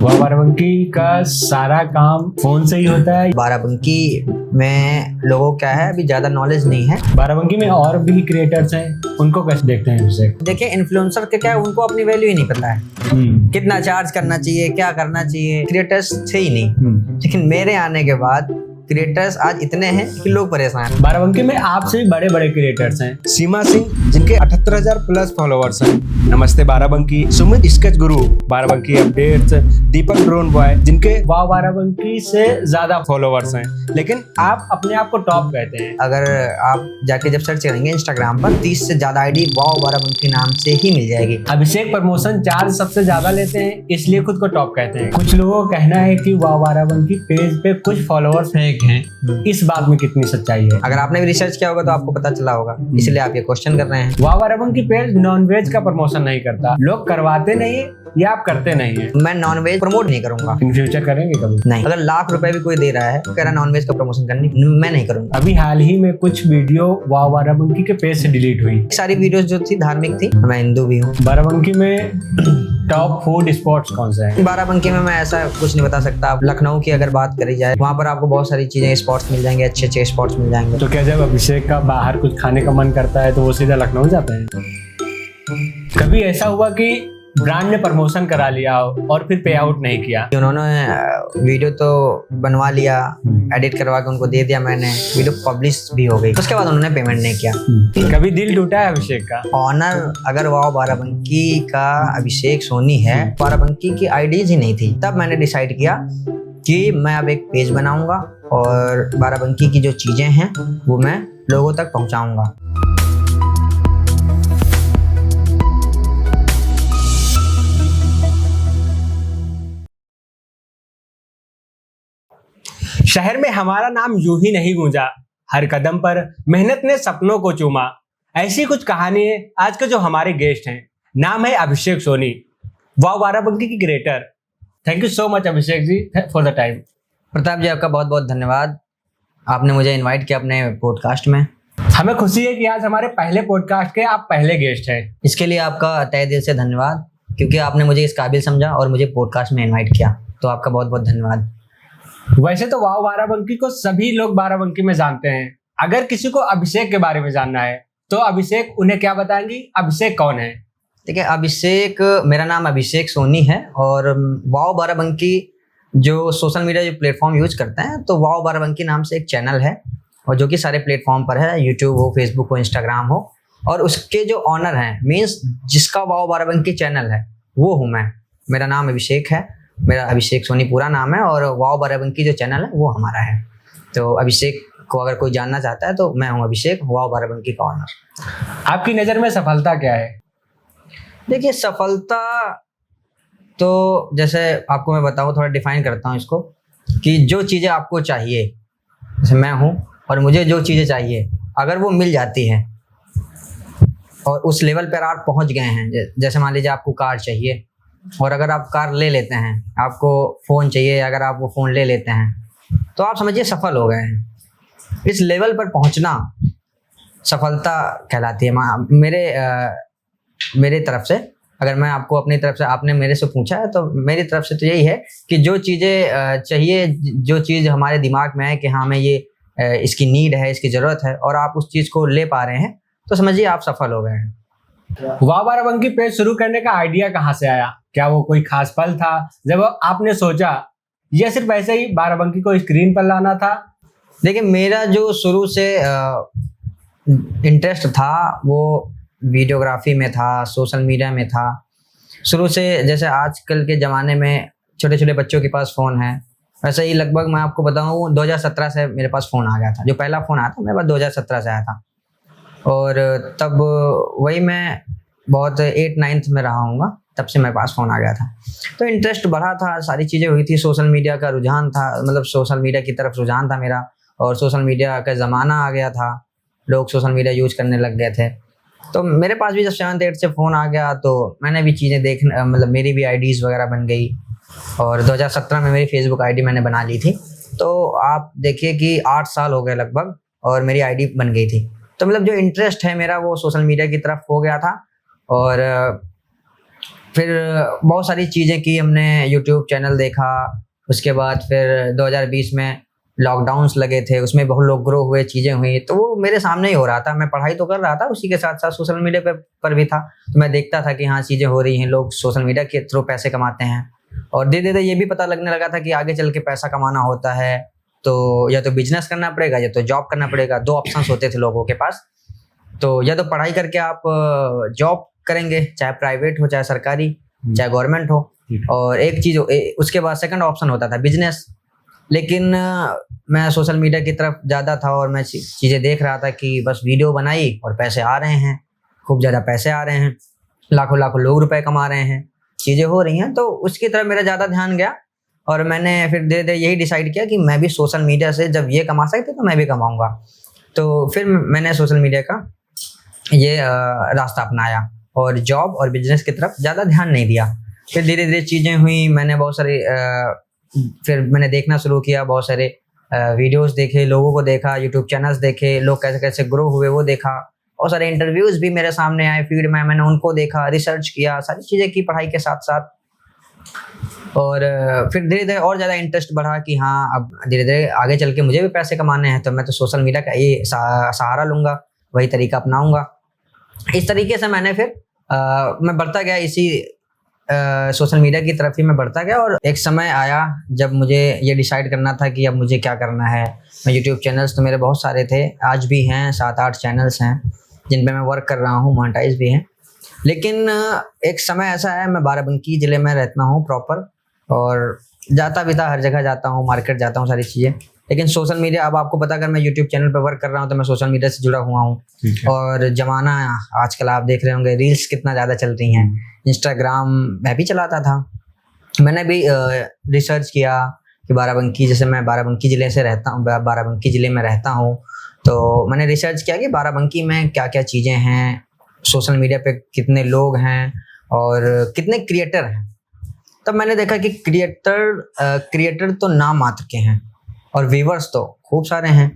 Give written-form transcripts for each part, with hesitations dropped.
बाराबंकी का सारा काम फोन से ही होता है। बाराबंकी में लोगों को क्या है, अभी ज्यादा नॉलेज नहीं है। बाराबंकी में और भी क्रिएटर्स हैं, उनको कैसे देखते हैं उसे? देखिए, इन्फ्लुएंसर के क्या है, उनको अपनी वैल्यू ही नहीं पता है, कितना चार्ज करना चाहिए, क्या करना चाहिए। क्रिएटर्स थे ही नहीं, लेकिन मेरे आने के बाद क्रिएटर्स आज इतने हैं कि लोग परेशान हैं। बाराबंकी में आपसे भी बड़े बड़े क्रिएटर्स हैं। सीमा सिंह, जिनके 78,000 प्लस फॉलोवर्स हैं। नमस्ते बाराबंकी, सुमित स्केच गुरु, बाराबंकी अपडेट्स, दीपक ड्रोन बॉय, जिनके वाव बाराबंकी से ज्यादा फॉलोवर्स हैं, लेकिन आप अपने आप को टॉप कहते हैं। अगर आप जाके जब सर्च करेंगे इंस्टाग्राम पर 30 से ज्यादा आईडी वाव बाराबंकी नाम से ही मिल जाएगी। अभिषेक प्रमोशन चार्ज सबसे ज्यादा लेते हैं, इसलिए खुद को टॉप कहते हैं। कुछ लोगों का कहना है कि वाव बाराबंकी पेज पे कुछ फॉलोअर्स फेक हैं। इस बात में कितनी सच्चाई है? अगर आपने भी रिसर्च किया होगा तो आपको पता चला होगा, इसलिए आप ये क्वेश्चन कर रहे हैं। वाव बाराबंकी पेज नॉनवेज का प्रमोशन नहीं करता। लोग करवाते नहीं है या आप करते नहीं है? मैं नॉनवेज प्रमोट नहीं करूंगा। इन फ्यूचर करेंगे कभी? नहीं। अगर लाख रुपए भी कोई दे रहा है, कह रहा नॉनवेज का प्रमोशन करनी, मैं नहीं करूंगा। अभी हाल ही में कुछ वीडियो वाव बाराबंकी के पेज से डिलीट हुई। सारी वीडियोस जो थी धार्मिक थी। मैं हिंदू भी हूँ। बाराबंकी में टॉप फूड स्पॉट्स कौन से हैं? बाराबंकी में मैं ऐसा कुछ नहीं बता सकता। आप लखनऊ की अगर बात करी जाए, वहाँ पर आपको बहुत सारी चीजें स्पॉट्स मिल जाएंगे, अच्छे अच्छे स्पॉट्स मिल जाएंगे। तो क्या जब अभिषेक का बाहर कुछ खाने का मन करता है तो वो सीधा लखनऊ जाते हैं? कभी ऐसा हुआ कि ब्रांड ने प्रमोशन करा लिया और फिर पे आउट नहीं किया? उन्होंने वीडियो तो बनवा लिया, एडिट करवा के उनको दे दिया मैंने, वीडियो पब्लिश भी हो गई, उसके बाद उन्होंने पेमेंट नहीं किया। कभी दिल टूटा है अभिषेक का? ऑनर अगर वाव बाराबंकी का अभिषेक सोनी है, बाराबंकी की आईडीज ही नहीं थी। तब मैंने डिसाइड किया कि मैं अब एक पेज बनाऊंगा और बाराबंकी की जो चीजें हैं वो मैं लोगों तक पहुंचाऊंगा। शहर में हमारा नाम यूं ही नहीं गूंजा, हर कदम पर मेहनत ने सपनों को चूमा। ऐसी कुछ कहानी है आज के जो हमारे गेस्ट हैं। नाम है अभिषेक सोनी, वाव बाराबंकी की creator. Thank you so much Abhishek ji for the time. Pratap ji, आपका बहुत बहुत धन्यवाद, आपने मुझे इनवाइट किया अपने पॉडकास्ट में। हमें खुशी है कि आज हमारे पहले पॉडकास्ट के आप पहले गेस्ट हैं। इसके लिए आपका तहे दिल से धन्यवाद, क्योंकि आपने मुझे इस काबिल समझा और मुझे पॉडकास्ट में इनवाइट किया, तो आपका बहुत बहुत धन्यवाद। वैसे तो वाव बाराबंकी को सभी लोग बाराबंकी में जानते हैं। अगर किसी को अभिषेक के बारे में जानना है तो अभिषेक उन्हें क्या बताएंगी? अभिषेक कौन है? ठीक है, अभिषेक, मेरा नाम अभिषेक सोनी है और वाव बाराबंकी जो सोशल मीडिया जो प्लेटफॉर्म यूज करते हैं, तो वाव बाराबंकी नाम से एक चैनल है और जो कि सारे प्लेटफॉर्म पर है, यूट्यूब हो, फेसबुक हो, इंस्टाग्राम हो। और उसके जो ऑनर हैं, मीन्स जिसका वाव बाराबंकी चैनल है, वो हूँ मैं। मेरा नाम अभिषेक है, मेरा अभिषेक सोनी पूरा नाम है और वाव बाराबंकी जो चैनल है वो हमारा है। तो अभिषेक को अगर कोई जानना चाहता है तो मैं हूँ अभिषेक, वाव बाराबंकी का ऑनर। आपकी नज़र में सफलता क्या है? देखिए, सफलता तो जैसे आपको मैं बताऊँ, थोड़ा डिफाइन करता हूँ इसको, कि जो चीज़ें आपको चाहिए, जैसे मैं हूँ और मुझे जो चीज़ें चाहिए अगर वो मिल जाती है और उस लेवल पर आप पहुँच गए हैं, जैसे मान लीजिए आपको कार चाहिए और अगर आप कार ले लेते हैं, आपको फ़ोन चाहिए, अगर आप वो फ़ोन ले लेते हैं, तो आप समझिए सफल हो गए हैं। इस लेवल पर पहुंचना सफलता कहलाती है। मेरे तरफ से, अगर मैं आपको अपनी तरफ से, आपने मेरे से पूछा है, तो मेरी तरफ से तो यही है कि जो चीज़ें चाहिए, जो चीज़ हमारे दिमाग में है कि हाँ हमें ये इसकी नीड है, इसकी ज़रूरत है, और आप उस चीज़ को ले पा रहे हैं, तो समझिए आप सफल हो गए हैं। वाव बाराबंकी पेज शुरू करने का आइडिया कहाँ से आया? क्या वो कोई खास पल था जब आपने सोचा, या सिर्फ ऐसे ही बाराबंकी को स्क्रीन पर लाना था? देखिए, मेरा जो शुरू से इंटरेस्ट था वो वीडियोग्राफी में था, सोशल मीडिया में था। शुरू से, जैसे आजकल के ज़माने में छोटे छोटे बच्चों के पास फ़ोन है, वैसे ही लगभग मैं आपको बताऊँ 2017 से मेरे पास फ़ोन आ गया था। जो पहला फ़ोन आया था मेरे पास 2017 से आया था, और तब वही मैं बहुत 8-9th में रहा हूँगा, तब से मेरे पास फ़ोन आ गया था। तो इंटरेस्ट बढ़ा था, सारी चीज़ें हुई थी, सोशल मीडिया का रुझान था, मतलब सोशल मीडिया की तरफ रुझान था मेरा, और सोशल मीडिया का ज़माना आ गया था, लोग सोशल मीडिया यूज करने लग गए थे। तो मेरे पास भी जब 7th-8th से फ़ोन आ गया तो मैंने भी चीज़ें देखना, मतलब मेरी भी आईडीज़ वगैरह बन गई, और 2017 में मेरी फेसबुक आईडी मैंने बना ली थी। तो आप देखिए कि 8 साल हो गए लगभग और मेरी आईडी बन गई थी। तो मतलब जो इंटरेस्ट है मेरा वो सोशल मीडिया की तरफ हो गया था, और फिर बहुत सारी चीज़ें की हमने, यूट्यूब चैनल देखा। उसके बाद फिर 2020 में लॉकडाउन्स लगे थे, उसमें बहुत लोग ग्रो हुए, चीज़ें हुई, तो वो मेरे सामने ही हो रहा था। मैं पढ़ाई तो कर रहा था, उसी के साथ साथ सोशल मीडिया पर भी था, तो मैं देखता था कि हाँ चीज़ें हो रही हैं, लोग सोशल मीडिया के थ्रू पैसे कमाते हैं। और धीरे धीरे ये भी पता लगने लगा था कि आगे चल के पैसा कमाना होता है तो या तो बिजनेस करना पड़ेगा या तो जॉब करना पड़ेगा। 2 ऑप्शंस होते थे लोगों के पास। तो या तो पढ़ाई करके आप जॉब करेंगे, चाहे प्राइवेट हो चाहे सरकारी चाहे गवर्नमेंट हो, और एक चीज़ उसके बाद सेकंड ऑप्शन होता था बिजनेस। लेकिन मैं सोशल मीडिया की तरफ ज़्यादा था और मैं चीज़ें देख रहा था कि बस वीडियो बनाई और पैसे आ रहे हैं, खूब ज़्यादा पैसे आ रहे हैं, लाखों लाखों लोग रुपए कमा रहे हैं, चीज़ें हो रही हैं, तो उसकी तरफ मेरा ज़्यादा ध्यान गया। और मैंने फिर धीरे धीरे यही डिसाइड किया कि मैं भी सोशल मीडिया से जब ये कमा सकते तो मैं भी कमाऊँगा। तो फिर मैंने सोशल मीडिया का ये रास्ता अपनाया और जॉब और बिजनेस की तरफ ज़्यादा ध्यान नहीं दिया। फिर धीरे धीरे चीज़ें हुई, मैंने बहुत सारे फिर मैंने देखना शुरू किया, बहुत सारे वीडियोस देखे, लोगों को देखा, यूट्यूब चैनल्स देखे, लोग कैसे कैसे ग्रो हुए वो देखा, बहुत सारे इंटरव्यूज़ भी मेरे सामने आए फीड में, मैंने उनको देखा, रिसर्च किया, सारी चीज़ें की पढ़ाई के साथ साथ। और फिर धीरे धीरे और ज़्यादा इंटरेस्ट बढ़ा कि हाँ अब धीरे धीरे आगे चल के मुझे भी पैसे कमाने हैं, तो मैं तो सोशल मीडिया का ये सहारा लूँगा, वही तरीका अपनाऊँगा। इस तरीके से मैंने फिर मैं बढ़ता गया, इसी सोशल मीडिया की तरफ ही मैं बढ़ता गया। और एक समय आया जब मुझे ये डिसाइड करना था कि अब मुझे क्या करना है। मैं यूट्यूब चैनल्स तो मेरे बहुत सारे थे, आज भी हैं, 7-8 चैनल्स हैं जिन पे मैं वर्क कर रहा हूँ, मोनेटाइज भी हैं। लेकिन एक समय ऐसा है, मैं बाराबंकी ज़िले में रहता हूँ प्रॉपर, और जाता भी था, हर जगह जाता हूँ, मार्केट जाता हूँ, सारी चीज़ें। लेकिन सोशल मीडिया, अब आपको पता, अगर मैं यूट्यूब चैनल पर वर्क कर रहा हूँ तो मैं सोशल मीडिया से जुड़ा हुआ हूँ। और ज़माना आजकल आप देख रहे होंगे, रील्स कितना ज़्यादा चल रही हैं, इंस्टाग्राम मैं भी चलाता था। मैंने भी रिसर्च किया कि बाराबंकी, जैसे मैं बाराबंकी ज़िले से रहता हूँ, बाराबंकी ज़िले में रहता हूँ, तो मैंने रिसर्च किया कि बाराबंकी में क्या क्या चीज़ें हैं, सोशल मीडिया पे कितने लोग हैं और कितने क्रिएटर हैं। तब मैंने देखा कि क्रिएटर तो नाम मात्र के हैं और व्यूवर्स तो खूब सारे हैं।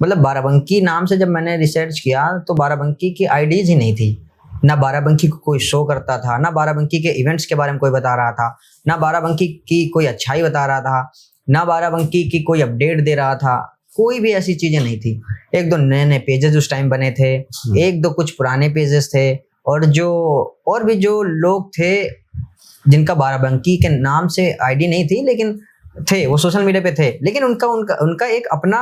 मतलब बाराबंकी नाम से जब मैंने रिसर्च किया तो बाराबंकी की आईडीज ही नहीं थी, ना बाराबंकी को कोई शो करता था, ना बाराबंकी के इवेंट्स के बारे में कोई बता रहा था, ना बाराबंकी की कोई अच्छाई बता रहा था, ना बाराबंकी की कोई अपडेट दे रहा था, कोई भी ऐसी चीज़ें नहीं थी। 1-2 नए पेजेस उस टाइम बने थे, 1-2 कुछ पुराने पेजेस थे, और भी जो लोग थे जिनका बाराबंकी के नाम से आईडी नहीं थी, लेकिन थे, वो सोशल मीडिया पे थे, लेकिन उनका एक अपना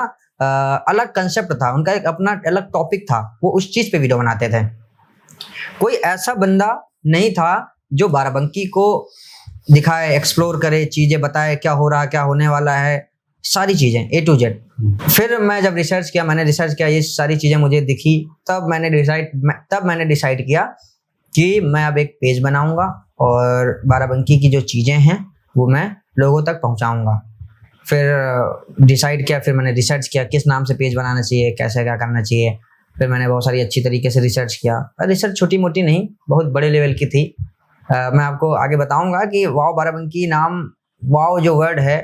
अलग कंसेप्ट था, उनका एक अपना अलग टॉपिक था, वो उस चीज़ पे वीडियो बनाते थे। कोई ऐसा बंदा नहीं था जो बाराबंकी को दिखाए, एक्सप्लोर करे, चीज़ें बताए, क्या हो रहा, क्या होने वाला है, सारी चीज़ें A to Z। फिर मैं जब मैंने रिसर्च किया, ये सारी चीज़ें मुझे दिखी, तब मैंने डिसाइड किया कि मैं अब एक पेज बनाऊंगा और बाराबंकी की जो चीज़ें हैं वो मैं लोगों तक पहुंचाऊंगा। फिर मैंने रिसर्च किया किस नाम से पेज बनाना चाहिए, कैसे क्या करना चाहिए। फिर मैंने बहुत सारी अच्छी तरीके से रिसर्च किया, रिसर्च छोटी मोटी नहीं, बहुत बड़े लेवल की थी। मैं आपको आगे बताऊंगा कि वाव बाराबंकी नाम, वाव जो वर्ड है,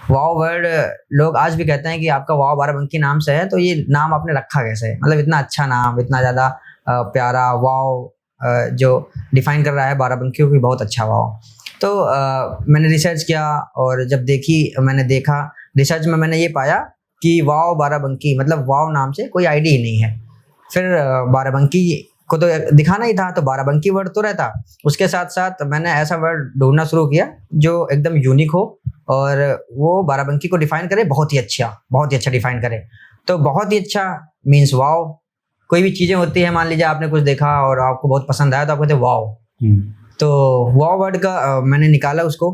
वाव वर्ड लोग आज भी कहते हैं कि आपका वाव बाराबंकी नाम से है, तो ये नाम आपने रखा कैसे? मतलब इतना अच्छा नाम, इतना ज़्यादा प्यारा वाव, जो डिफाइन कर रहा है बाराबंकी को कि बहुत अच्छा वाव। तो मैंने रिसर्च किया, और जब मैंने देखा रिसर्च में, मैंने ये पाया कि वाव बाराबंकी मतलब वाव नाम से कोई आईडी ही नहीं है। फिर बाराबंकी को तो दिखाना ही था, तो बाराबंकी वर्ड तो रहता, उसके साथ साथ मैंने ऐसा वर्ड ढूंढना शुरू किया जो एकदम यूनिक हो और वो बाराबंकी को डिफाइन करे बहुत ही अच्छा डिफाइन करे। तो बहुत ही अच्छा मीन्स वाव। कोई भी चीज़ें होती है, मान लीजिए आपने कुछ देखा और आपको बहुत पसंद आया तो आप कहते हैं वाव। तो वाव वर्ड का मैंने निकाला उसको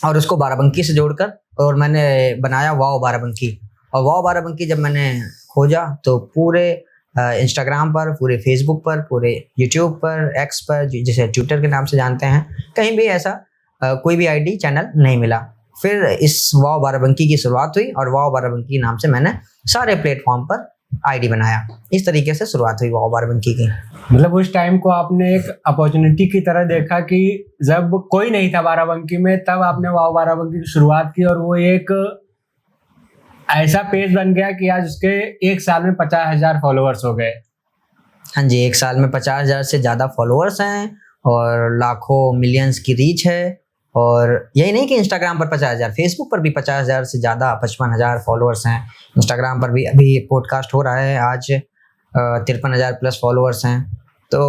और उसको बाराबंकी से जोड़कर, और मैंने बनाया वाव बाराबंकी। और वाव बाराबंकी जब मैंने खोजा तो पूरे इंस्टाग्राम पर, पूरे फेसबुक पर, पूरे यूट्यूब पर, एक्स पर, जिसे ट्विटर के नाम से जानते हैं, कहीं भी ऐसा कोई भी आईडी चैनल नहीं मिला। फिर इस वाव बाराबंकी की शुरुआत हुई और वाव बाराबंकी नाम से मैंने सारे प्लेटफॉर्म पर आईडी बनाया। इस तरीके से शुरुआत हुई वाव बाराबंकी की। मतलब उस टाइम को आपने एक अपॉर्चुनिटी की तरह देखा कि जब कोई नहीं था बाराबंकी में, तब आपने वाव बाराबंकी की शुरुआत की, और वो एक ऐसा पेज बन गया कि आज उसके 1 साल में 50,000 फॉलोअर्स हो गए। हाँ जी, एक साल में 50,000 से ज़्यादा फॉलोअर्स हैं और लाखों मिलियंस की रीच है। और यही नहीं कि इंस्टाग्राम पर 50,000, फेसबुक पर भी 50,000 से ज़्यादा 55,000 फॉलोअर्स हैं। इंस्टाग्राम पर भी अभी पॉडकास्ट हो रहा है, आज 53,000 प्लस फॉलोअर्स हैं। तो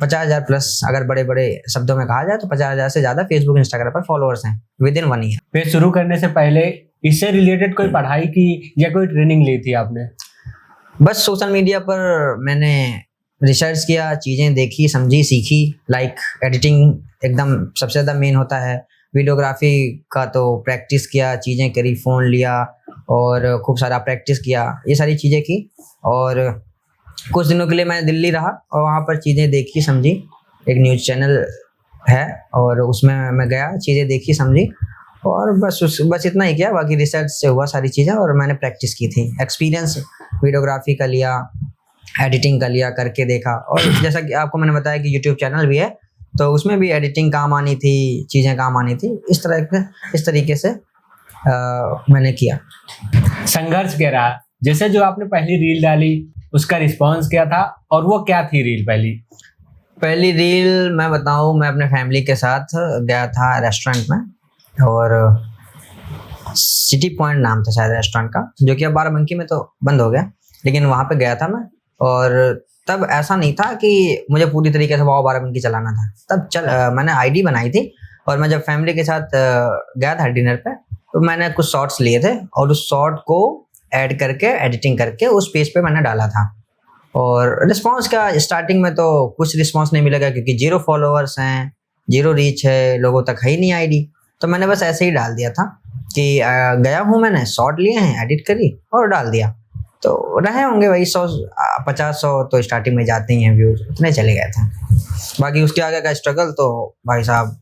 50,000 प्लस अगर बड़े बड़े शब्दों में कहा जाए तो 50,000 से ज़्यादा फेसबुक इंस्टाग्राम पर फॉलोअर्स हैं विद इन 1 ईयर। फिर शुरू करने से पहले इससे रिलेटेड कोई पढ़ाई की या कोई ट्रेनिंग ली थी आपने? बस सोशल मीडिया पर मैंने रिसर्च किया, चीज़ें देखी, समझी, सीखी। लाइक एडिटिंग एकदम सबसे ज़्यादा मेन होता है। वीडियोग्राफी का तो प्रैक्टिस किया, चीज़ें करी, फ़ोन लिया और खूब सारा प्रैक्टिस किया, ये सारी चीज़ें की। और कुछ दिनों के लिए मैं दिल्ली रहा और वहाँ पर चीज़ें देखी, समझी। एक न्यूज़ चैनल है और उसमें मैं गया, चीज़ें देखी, समझी और बस इतना ही किया। बाकी रिसर्च से हुआ सारी चीज़ें और मैंने प्रैक्टिस की थी। एक्सपीरियंस वीडियोग्राफी का लिया, एडिटिंग का लिया, करके देखा। और जैसा कि आपको मैंने बताया कि यूट्यूब चैनल भी है, तो उसमें भी एडिटिंग काम आनी थी, चीज़ें काम आनी थी। इस तरीके से मैंने किया। संघर्ष क्या रहा? जैसे जो आपने पहली रील डाली उसका रिस्पांस क्या था और वो क्या थी रील पहली रील मैं बताऊँ, मैं अपने फैमिली के साथ गया था रेस्टोरेंट में और सिटी पॉइंट नाम था शायद रेस्टोरेंट का, जो कि अब बाराबंकी में तो बंद हो गया, लेकिन वहाँ पे गया था मैं। और तब ऐसा नहीं था कि मुझे पूरी तरीके से वाव बाराबंकी चलाना था। तब मैंने आईडी बनाई थी और मैं जब फैमिली के साथ गया था डिनर पे, तो मैंने कुछ शॉर्ट्स लिए थे और उस शॉर्ट को ऐड करके, एडिटिंग करके उस पेज पे मैंने डाला था। और रिस्पांस क्या, स्टार्टिंग में तो कुछ रिस्पांस नहीं मिलेगा क्योंकि 0 फॉलोअर्स हैं, 0 रीच है, लोगों तक है ही नहीं आईडी। तो मैंने बस ऐसे ही डाल दिया था कि गया हूँ, मैंने शॉर्ट लिए हैं, एडिट करी और डाल दिया। तो रहे होंगे वही 100-50 तो स्टार्टिंग में जाते ही हैं व्यूज, इतने चले गए थे। बाकी उसके आगे का स्ट्रगल तो भाई साहब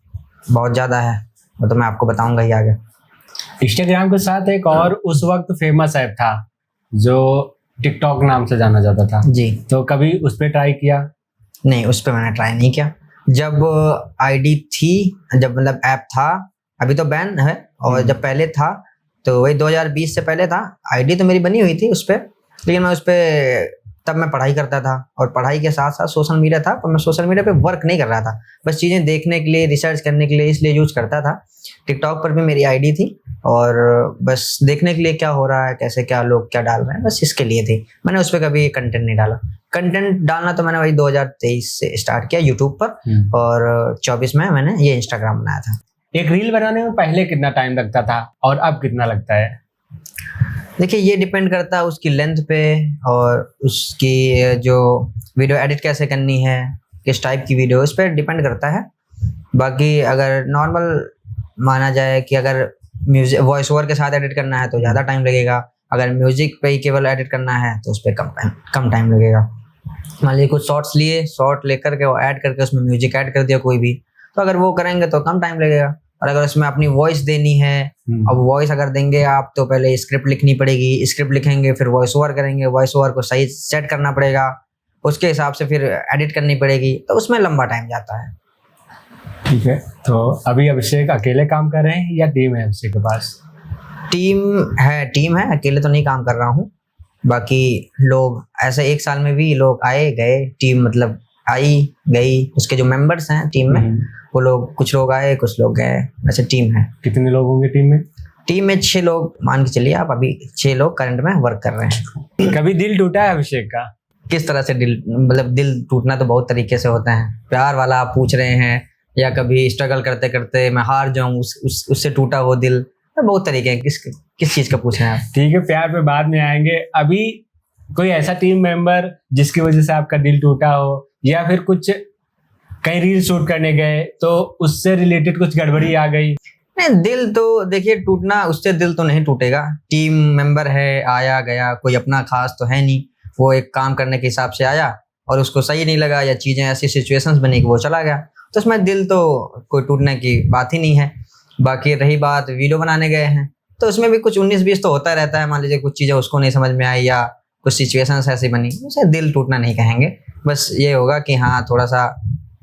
बहुत ज़्यादा है, वो तो मैं आपको बताऊंगा ही आगे। इंस्टाग्राम के साथ एक और उस वक्त फेमस ऐप था जो टिकटॉक नाम से जाना जाता था जी। तो कभी उस पर ट्राई किया? नहीं, उस पर मैंने ट्राई नहीं किया। जब आईडी थी, जब मतलब ऐप था, अभी तो बैन है, और जब पहले था तो वही 2020 से पहले था। आईडी तो मेरी बनी हुई थी उस पर, लेकिन मैं उस पर तब मैं पढ़ाई करता था और पढ़ाई के साथ साथ सोशल मीडिया था, पर मैं सोशल मीडिया पे वर्क नहीं कर रहा था, बस चीज़ें देखने के लिए, रिसर्च करने के लिए, इसलिए यूज करता था। टिकटॉक पर भी मेरी आईडी थी और बस देखने के लिए क्या हो रहा है, कैसे क्या लोग क्या डाल रहे हैं, बस इसके लिए थी। मैंने उस पर कभी कंटेंट नहीं डाला। कंटेंट डालना तो मैंने वही 2023 से स्टार्ट किया यूट्यूब पर और 24 में मैंने ये इंस्टाग्राम बनाया था। एक रील बनाने में पहले कितना टाइम लगता था और अब कितना लगता है? देखिए, ये डिपेंड करता है उसकी लेंथ पे और उसकी जो वीडियो एडिट कैसे करनी है, किस टाइप की वीडियो, इस पर डिपेंड करता है। बाकी अगर नॉर्मल माना जाए कि अगर म्यूजिक वॉइस ओवर के साथ एडिट करना है तो ज़्यादा टाइम लगेगा, अगर म्यूजिक पे ही केवल एडिट करना है तो उस पर कम टाइम लगेगा। मान लीजिए कुछ शॉर्ट्स लिए, शॉर्ट लेकर के वो ऐड करके उसमें म्यूजिक ऐड कर दिया कोई भी, तो अगर वो करेंगे तो कम टाइम लगेगा। और अगर उसमें अपनी वॉइस देनी है, अब वॉइस अगर देंगे आप तो पहले स्क्रिप्ट लिखनी पड़ेगी, स्क्रिप्ट लिखेंगे फिर वॉइस ओवर करेंगे, वॉइस ओवर को सही सेट करना पड़ेगा, उसके हिसाब से फिर एडिट करनी पड़ेगी, तो उसमें लंबा टाइम जाता है। ठीक है, तो अभी अभिषेक अकेले काम कर रहे हैं या टीम है अभिषेक के पास? टीम है, अकेले तो नहीं काम कर रहा हूँ। बाकी लोग ऐसे एक साल में भी लोग आए गए, टीम मतलब आई गई, उसके जो मेंबर्स हैं टीम में वो लोग, कुछ लोग आए कुछ लोग गए, ऐसे टीम है। कितने लोग होंगे टीम में? टीम में 6 लोग मान के चलिए आप, अभी 6 लोग करंट में वर्क कर रहे हैं। कभी दिल टूटा है अभिषेक का? किस तरह से दिल टूटना तो बहुत तरीके से होता है। प्यार वाला आप पूछ रहे हैं या कभी स्ट्रगल करते करते मैं हार जाऊं उससे टूटा हो दिल, तो बहुत तरीके हैं। किस चीज का पूछ रहे हैं आप? ठीक है, प्यार पे बाद में आएंगे। अभी कोई ऐसा टीम मेंबर जिसकी वजह से आपका दिल टूटा हो, या फिर कुछ कहीं रील शूट करने गए तो उससे रिलेटेड कुछ गड़बड़ी आ गई? नहीं, दिल तो देखिए टूटना, उससे दिल तो नहीं टूटेगा। टीम मेंबर है, आया गया, कोई अपना खास तो है नहीं, वो एक काम करने के हिसाब से आया और उसको सही नहीं लगा या चीजें ऐसी सिचुएशंस बनी कि वो चला गया, तो उसमें दिल तो कोई टूटने की बात ही नहीं है। बाकी रही बात वीडियो बनाने गए हैं तो उसमें भी कुछ 19-20 तो होता रहता है। मान लीजिए कुछ चीज़ें उसको नहीं समझ में आई या कुछ सिचुएशंस ऐसी बनी, उसे दिल टूटना नहीं कहेंगे। बस ये होगा कि हाँ थोड़ा सा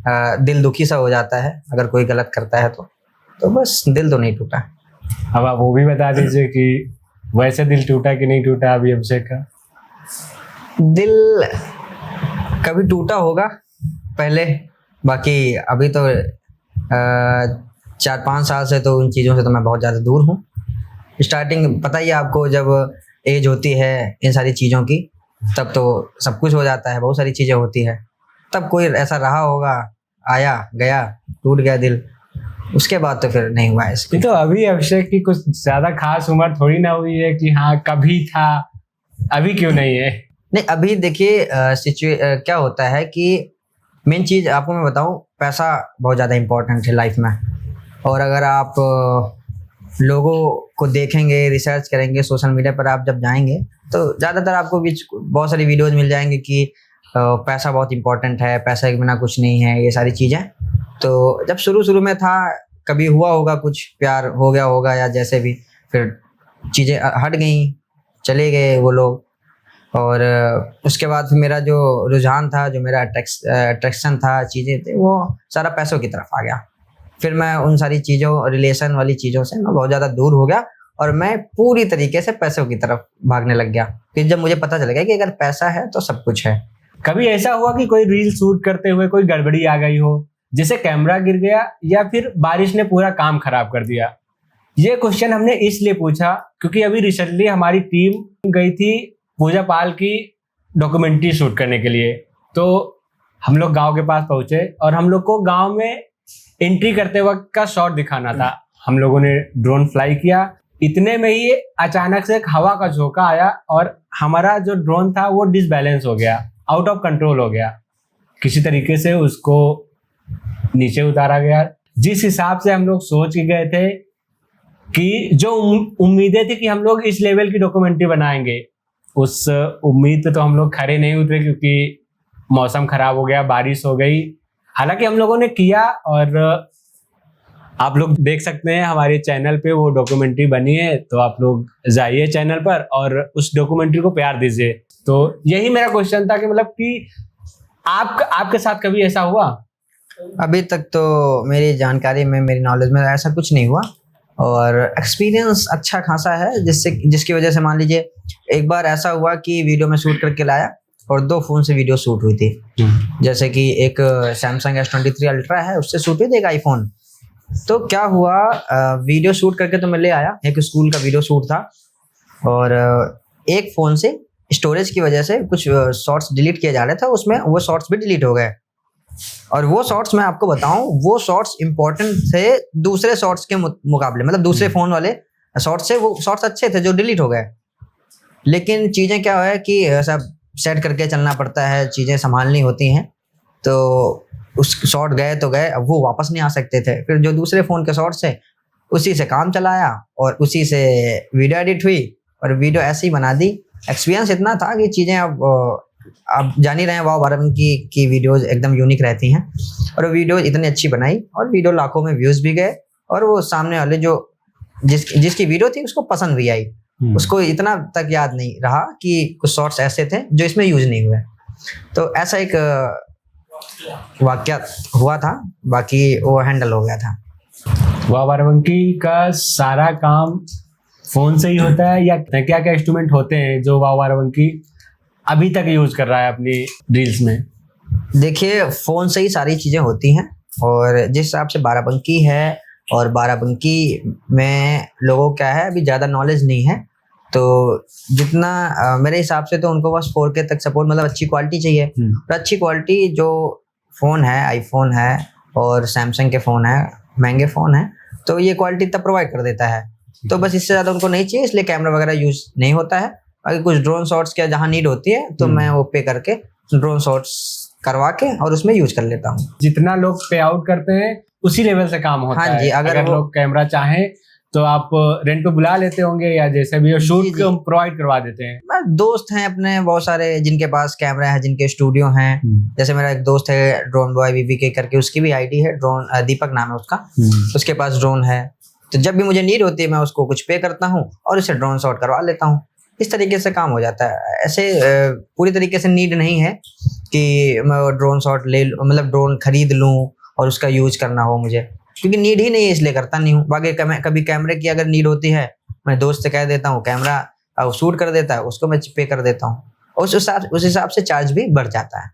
दिल दुखी सा हो जाता है अगर कोई गलत करता है तो बस दिल तो नहीं टूटा। अब आप वो भी बता दीजिए कि वैसे दिल टूटा कि नहीं टूटा अभी अभिषेक का? दिल कभी टूटा होगा पहले, बाकी अभी तो 4-5 साल से तो उन चीज़ों से तो मैं बहुत ज़्यादा दूर हूँ। स्टार्टिंग पता ही है आपको, जब एज होती है इन सारी चीज़ों की तब तो सब कुछ हो जाता है, बहुत सारी चीज़ें होती है। तब कोई ऐसा रहा होगा, आया गया, टूट गया दिल, उसके बाद तो फिर नहीं हुआ इसके। तो अभी अभिषेक की कुछ ज्यादा खास उम्र थोड़ी ना हुई है कि हाँ कभी था, अभी क्यों नहीं है? नहीं, अभी देखिए क्या होता है कि मेन चीज़ आपको मैं बताऊं, पैसा बहुत ज़्यादा इम्पोर्टेंट है लाइफ में। और अगर आप लोगों को देखेंगे, रिसर्च करेंगे, सोशल मीडिया पर आप जब जाएंगे तो ज़्यादातर आपको बहुत सारी वीडियोस मिल जाएंगे कि पैसा बहुत इम्पोर्टेंट है, पैसा के बिना कुछ नहीं है, ये सारी चीज़ें। तो जब शुरू में था, कभी हुआ होगा कुछ, प्यार हो गया होगा या जैसे भी, फिर चीज़ें हट गई, चले गए वो लोग। और उसके बाद मेरा जो रुझान था, जो मेरा अट्रैक्शन था, चीज़ें थे, वो सारा पैसों की तरफ आ गया। फिर मैं उन सारी चीज़ों, रिलेशन वाली चीज़ों से मैं बहुत ज़्यादा दूर हो गया और मैं पूरी तरीके से पैसों की तरफ भागने लग गया। फिर जब मुझे पता चल गया कि अगर पैसा है तो सब कुछ है। कभी ऐसा हुआ कि कोई रील शूट करते हुए कोई गड़बड़ी आ गई हो, जैसे कैमरा गिर गया या फिर बारिश ने पूरा काम खराब कर दिया? ये क्वेश्चन हमने इसलिए पूछा क्योंकि अभी रिसेंटली हमारी टीम गई थी पूजा पाल की डॉक्यूमेंट्री शूट करने के लिए। तो हम लोग गांव के पास पहुंचे और हम लोग को गांव में एंट्री करते वक्त का शॉट दिखाना था। हम लोगों ने ड्रोन फ्लाई किया, इतने में ही अचानक से एक हवा का झोंका आया और हमारा जो ड्रोन था वो डिसबैलेंस हो गया, आउट ऑफ कंट्रोल हो गया। किसी तरीके से उसको नीचे उतारा गया। जिस हिसाब से हम लोग सोच के गए थे कि जो उम्मीदें थी कि हम लोग इस लेवल की डॉक्यूमेंट्री बनाएंगे, उस उम्मीद पे तो हम लोग खरे नहीं उतरे क्योंकि मौसम खराब हो गया, बारिश हो गई। हालांकि हम लोगों ने किया और आप लोग देख सकते हैं हमारे चैनल पे वो डॉक्यूमेंट्री बनी है, तो आप लोग जाइए चैनल पर और उस डॉक्यूमेंट्री को प्यार दीजिए। तो यही मेरा क्वेश्चन था कि मतलब कि आपके साथ कभी ऐसा हुआ? अभी तक तो मेरी जानकारी में, मेरी नॉलेज में ऐसा कुछ नहीं हुआ और एक्सपीरियंस अच्छा खासा है, जिसकी वजह से मान लीजिए एक बार ऐसा हुआ कि वीडियो में शूट करके लाया और 2 फोन से वीडियो शूट हुई थी। जैसे कि एक सैमसंग S23 अल्ट्रा है, उससे शूट हुई थी, एक आईफोन। तो क्या हुआ, वीडियो शूट करके तो मैं ले आया, एक स्कूल का वीडियो शूट था और एक फ़ोन से स्टोरेज की वजह से कुछ शॉर्ट्स डिलीट किए जा रहे थे, उसमें वो शॉर्ट्स भी डिलीट हो गए। और वो शॉर्ट्स मैं आपको बताऊं, वो शॉर्ट्स इंपॉर्टेंट थे दूसरे शॉर्ट्स के मुकाबले, मतलब दूसरे फ़ोन वाले शॉर्ट्स से वो शॉर्ट्स अच्छे थे जो डिलीट हो गए। लेकिन चीज़ें क्या है कि सब सेट करके चलना पड़ता है, चीज़ें संभालनी होती हैं। तो उस शॉर्ट गए तो गए, अब वो वापस नहीं आ सकते थे। फिर जो दूसरे फ़ोन के शॉर्ट्स थे उसी से काम चलाया और उसी से वीडियो एडिट हुई और वीडियो ऐसे ही बना दी। एक्सपीरियंस इतना था कि चीज़ें अब जान ही रहे हैं, वाव बाराबंकी की वीडियोस एकदम यूनिक रहती हैं और वो वीडियो इतनी अच्छी बनाई और वीडियो लाखों में व्यूज़ भी गए और वो सामने वाले जो जिसकी वीडियो थी उसको पसंद भी आई। उसको इतना तक याद नहीं रहा कि कुछ शॉर्ट्स ऐसे थे जो इसमें यूज नहीं हुए। तो ऐसा एक वाकया हुआ था, बाकी वो हैंडल हो गया था। वाव बाराबंकी का सारा काम फोन से ही होता है या क्या क्या इंस्ट्रूमेंट होते हैं जो वाव बाराबंकी अभी तक यूज कर रहा है अपनी रील्स में? देखिए, फोन से ही सारी चीजें होती हैं और जिस हिसाब से बाराबंकी है और बाराबंकी में लोगों क्या है, अभी ज़्यादा नॉलेज नहीं है। तो जितना मेरे हिसाब से तो उनको बस 4K तक सपोर्ट, मतलब अच्छी क्वालिटी चाहिए। और अच्छी क्वालिटी जो फ़ोन है, आईफोन है और सैमसंग के फ़ोन है, महंगे फ़ोन है, तो ये क्वालिटी तब प्रोवाइड कर देता है। तो बस इससे ज़्यादा उनको नहीं चाहिए, इसलिए कैमरा वगैरह यूज़ नहीं होता है। अगर कुछ ड्रोन शॉट्स क्या जहाँ नीड होती है तो मैं वो पे करके ड्रोन शॉट्स करवा के और उसमें यूज कर लेता हूँ। जितना लोग पे आउट करते हैं उसी लेवल से काम होता है। हाँ जी, अगर लोग कैमरा चाहें तो आप रेंट पे बुला लेते होंगे या जैसे भी शूट प्रोवाइड करवा देते हैं। दोस्त हैं अपने बहुत सारे जिनके पास कैमरा है, जिनके स्टूडियो हैं। जैसे मेरा एक दोस्त है ड्रोन बॉय BBK करके, उसकी भी आईडी है, ड्रोन दीपक नाम है उसका। उसके पास ड्रोन है, तो जब भी मुझे नीड होती है मैं उसको कुछ पे करता हूँ और उसे ड्रोन शॉट करवा लेता हूँ। इस तरीके से काम हो जाता है। ऐसे पूरी तरीके से नीड नहीं है कि मैं ड्रोन शॉट ले लूँ, मतलब ड्रोन खरीद लूँ और उसका यूज करना हो मुझे, क्योंकि नीड ही नहीं है इसलिए करता नहीं हूँ। बाकी कभी कैमरे की अगर नीड होती है, मैं दोस्त से कह देता हूँ, कैमरा शूट कर देता है, उसको मैं पे कर देता हूँ। उस हिसाब से चार्ज भी बढ़ जाता है।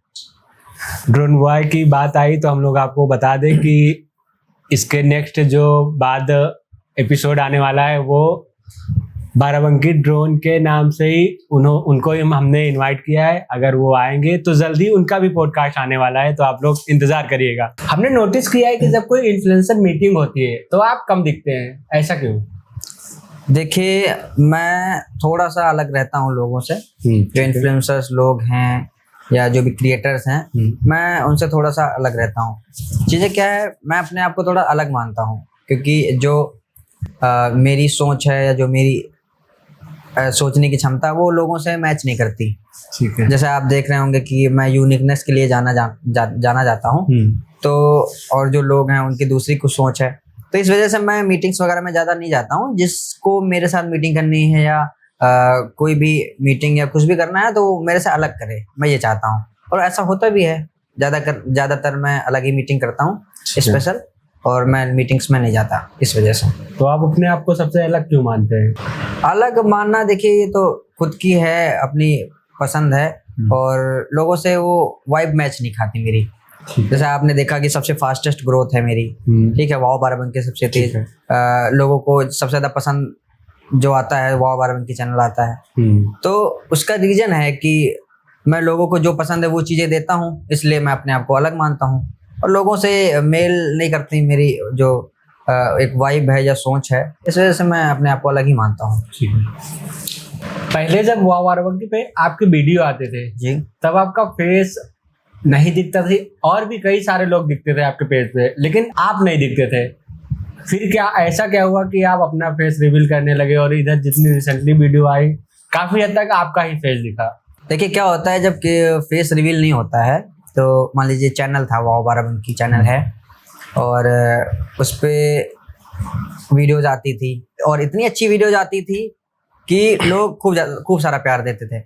ड्रोन बॉय की बात आई तो हम लोग आपको बता दें कि इसके नेक्स्ट जो बाद एपिसोड आने वाला है वो बाराबंकी ड्रोन के नाम से ही उनको हमने इनवाइट किया है। अगर वो आएंगे तो जल्दी उनका भी पॉडकास्ट आने वाला है, तो आप लोग इंतजार करिएगा। हमने नोटिस किया है कि जब कोई इन्फ्लुएंसर मीटिंग होती है तो आप कम दिखते हैं, ऐसा क्यों? देखिए, मैं थोड़ा सा अलग रहता हूँ लोगों से। जो इन्फ्लुएंसर्स लोग हैं या जो भी क्रिएटर्स हैं, मैं उनसे थोड़ा सा अलग रहता हूँ। चीज़ें क्या है, मैं अपने आप को थोड़ा अलग मानता हूँ, क्योंकि जो मेरी सोच है या जो मेरी सोचने की क्षमता वो लोगों से मैच नहीं करती। ठीक है। जैसे आप देख रहे होंगे कि मैं यूनिकनेस के लिए जाना जाता हूँ, तो और जो लोग हैं उनकी दूसरी कुछ सोच है, तो इस वजह से मैं मीटिंग्स वगैरह में ज़्यादा नहीं जाता हूँ। जिसको मेरे साथ मीटिंग करनी है या कोई भी मीटिंग या कुछ भी करना है तो मेरे से अलग करे, मैं ये चाहता हूँ। और ऐसा होता भी है, ज़्यादातर मैं अलग ही मीटिंग करता हूँ स्पेशल, और मैं मीटिंग्स में नहीं जाता इस वजह से। तो आप अपने आप को सबसे अलग क्यों मानते हैं? अलग मानना, देखिए, ये तो खुद की है, अपनी पसंद है, और लोगों से वो वाइब मैच नहीं खाती मेरी। जैसे आपने देखा कि सबसे फास्टेस्ट ग्रोथ है मेरी, ठीक है, वाओ बाराबंकी सबसे तेज। लोगों को सबसे ज़्यादा पसंद जो आता है वाओ बाराबंकी चैनल आता है। तो उसका रीज़न है कि मैं लोगों को जो पसंद है वो चीज़ें देता हूँ, इसलिए मैं अपने आप को अलग मानता हूँ। और लोगों से मेल नहीं करती मेरी जो एक वाइब है या सोच है, इस वजह से मैं अपने आप को अलग ही मानता हूँ। पहले जब वाओ बाराबंकी पे आपके वीडियो आते थे जी, तब आपका फेस नहीं दिखता था, और भी कई सारे लोग दिखते थे आपके पेज पे, लेकिन आप नहीं दिखते थे। फिर ऐसा क्या हुआ कि आप अपना फेस रिवील करने लगे और इधर जितनी रिसेंटली वीडियो आई काफी हद तक आपका ही फेस दिखा? देखिए, क्या होता है जब फेस रिवील नहीं होता है, तो मान लीजिए चैनल था, वाओ बाराबंकी चैनल है, और उस पर वीडियोज आती थी, और इतनी अच्छी वीडियोज आती थी कि लोग खूब सारा प्यार देते थे।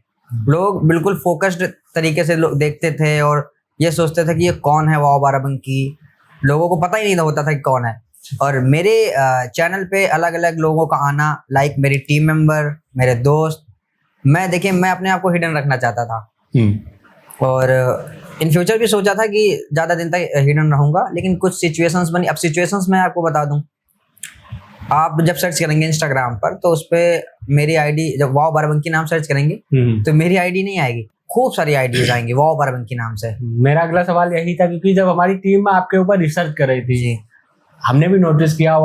लोग बिल्कुल फोकस्ड तरीके से लोग देखते थे और ये सोचते थे कि ये कौन है वाओ बाराबंकी। लोगों को पता ही नहीं होता था कि कौन है। और मेरे चैनल पे अलग अलग लोगों का आना, लाइक मेरी टीम मेंबर, मेरे दोस्त, मैं अपने आप को हिडन रखना चाहता था, और इन फ्यूचर भी सोचा था कि ज़्यादा दिन तक हिडन रहूँगा, लेकिन कुछ सिचुएशंस बनी। अब सिचुएशंस मैं आपको बता दूँ, आप जब सर्च करेंगे इंस्टाग्राम पर तो उस पर मेरी आईडी, जब वाओ बाराबंकी नाम सर्च करेंगे तो मेरी आईडी नहीं आएगी, खूब सारी आईडीज आएंगी वाओ बाराबंकी नाम से। मेरा अगला सवाल यही था, क्योंकि जब हमारी टीम आपके ऊपर रिसर्च कर रही थी जी, हमने भी नोटिस किया,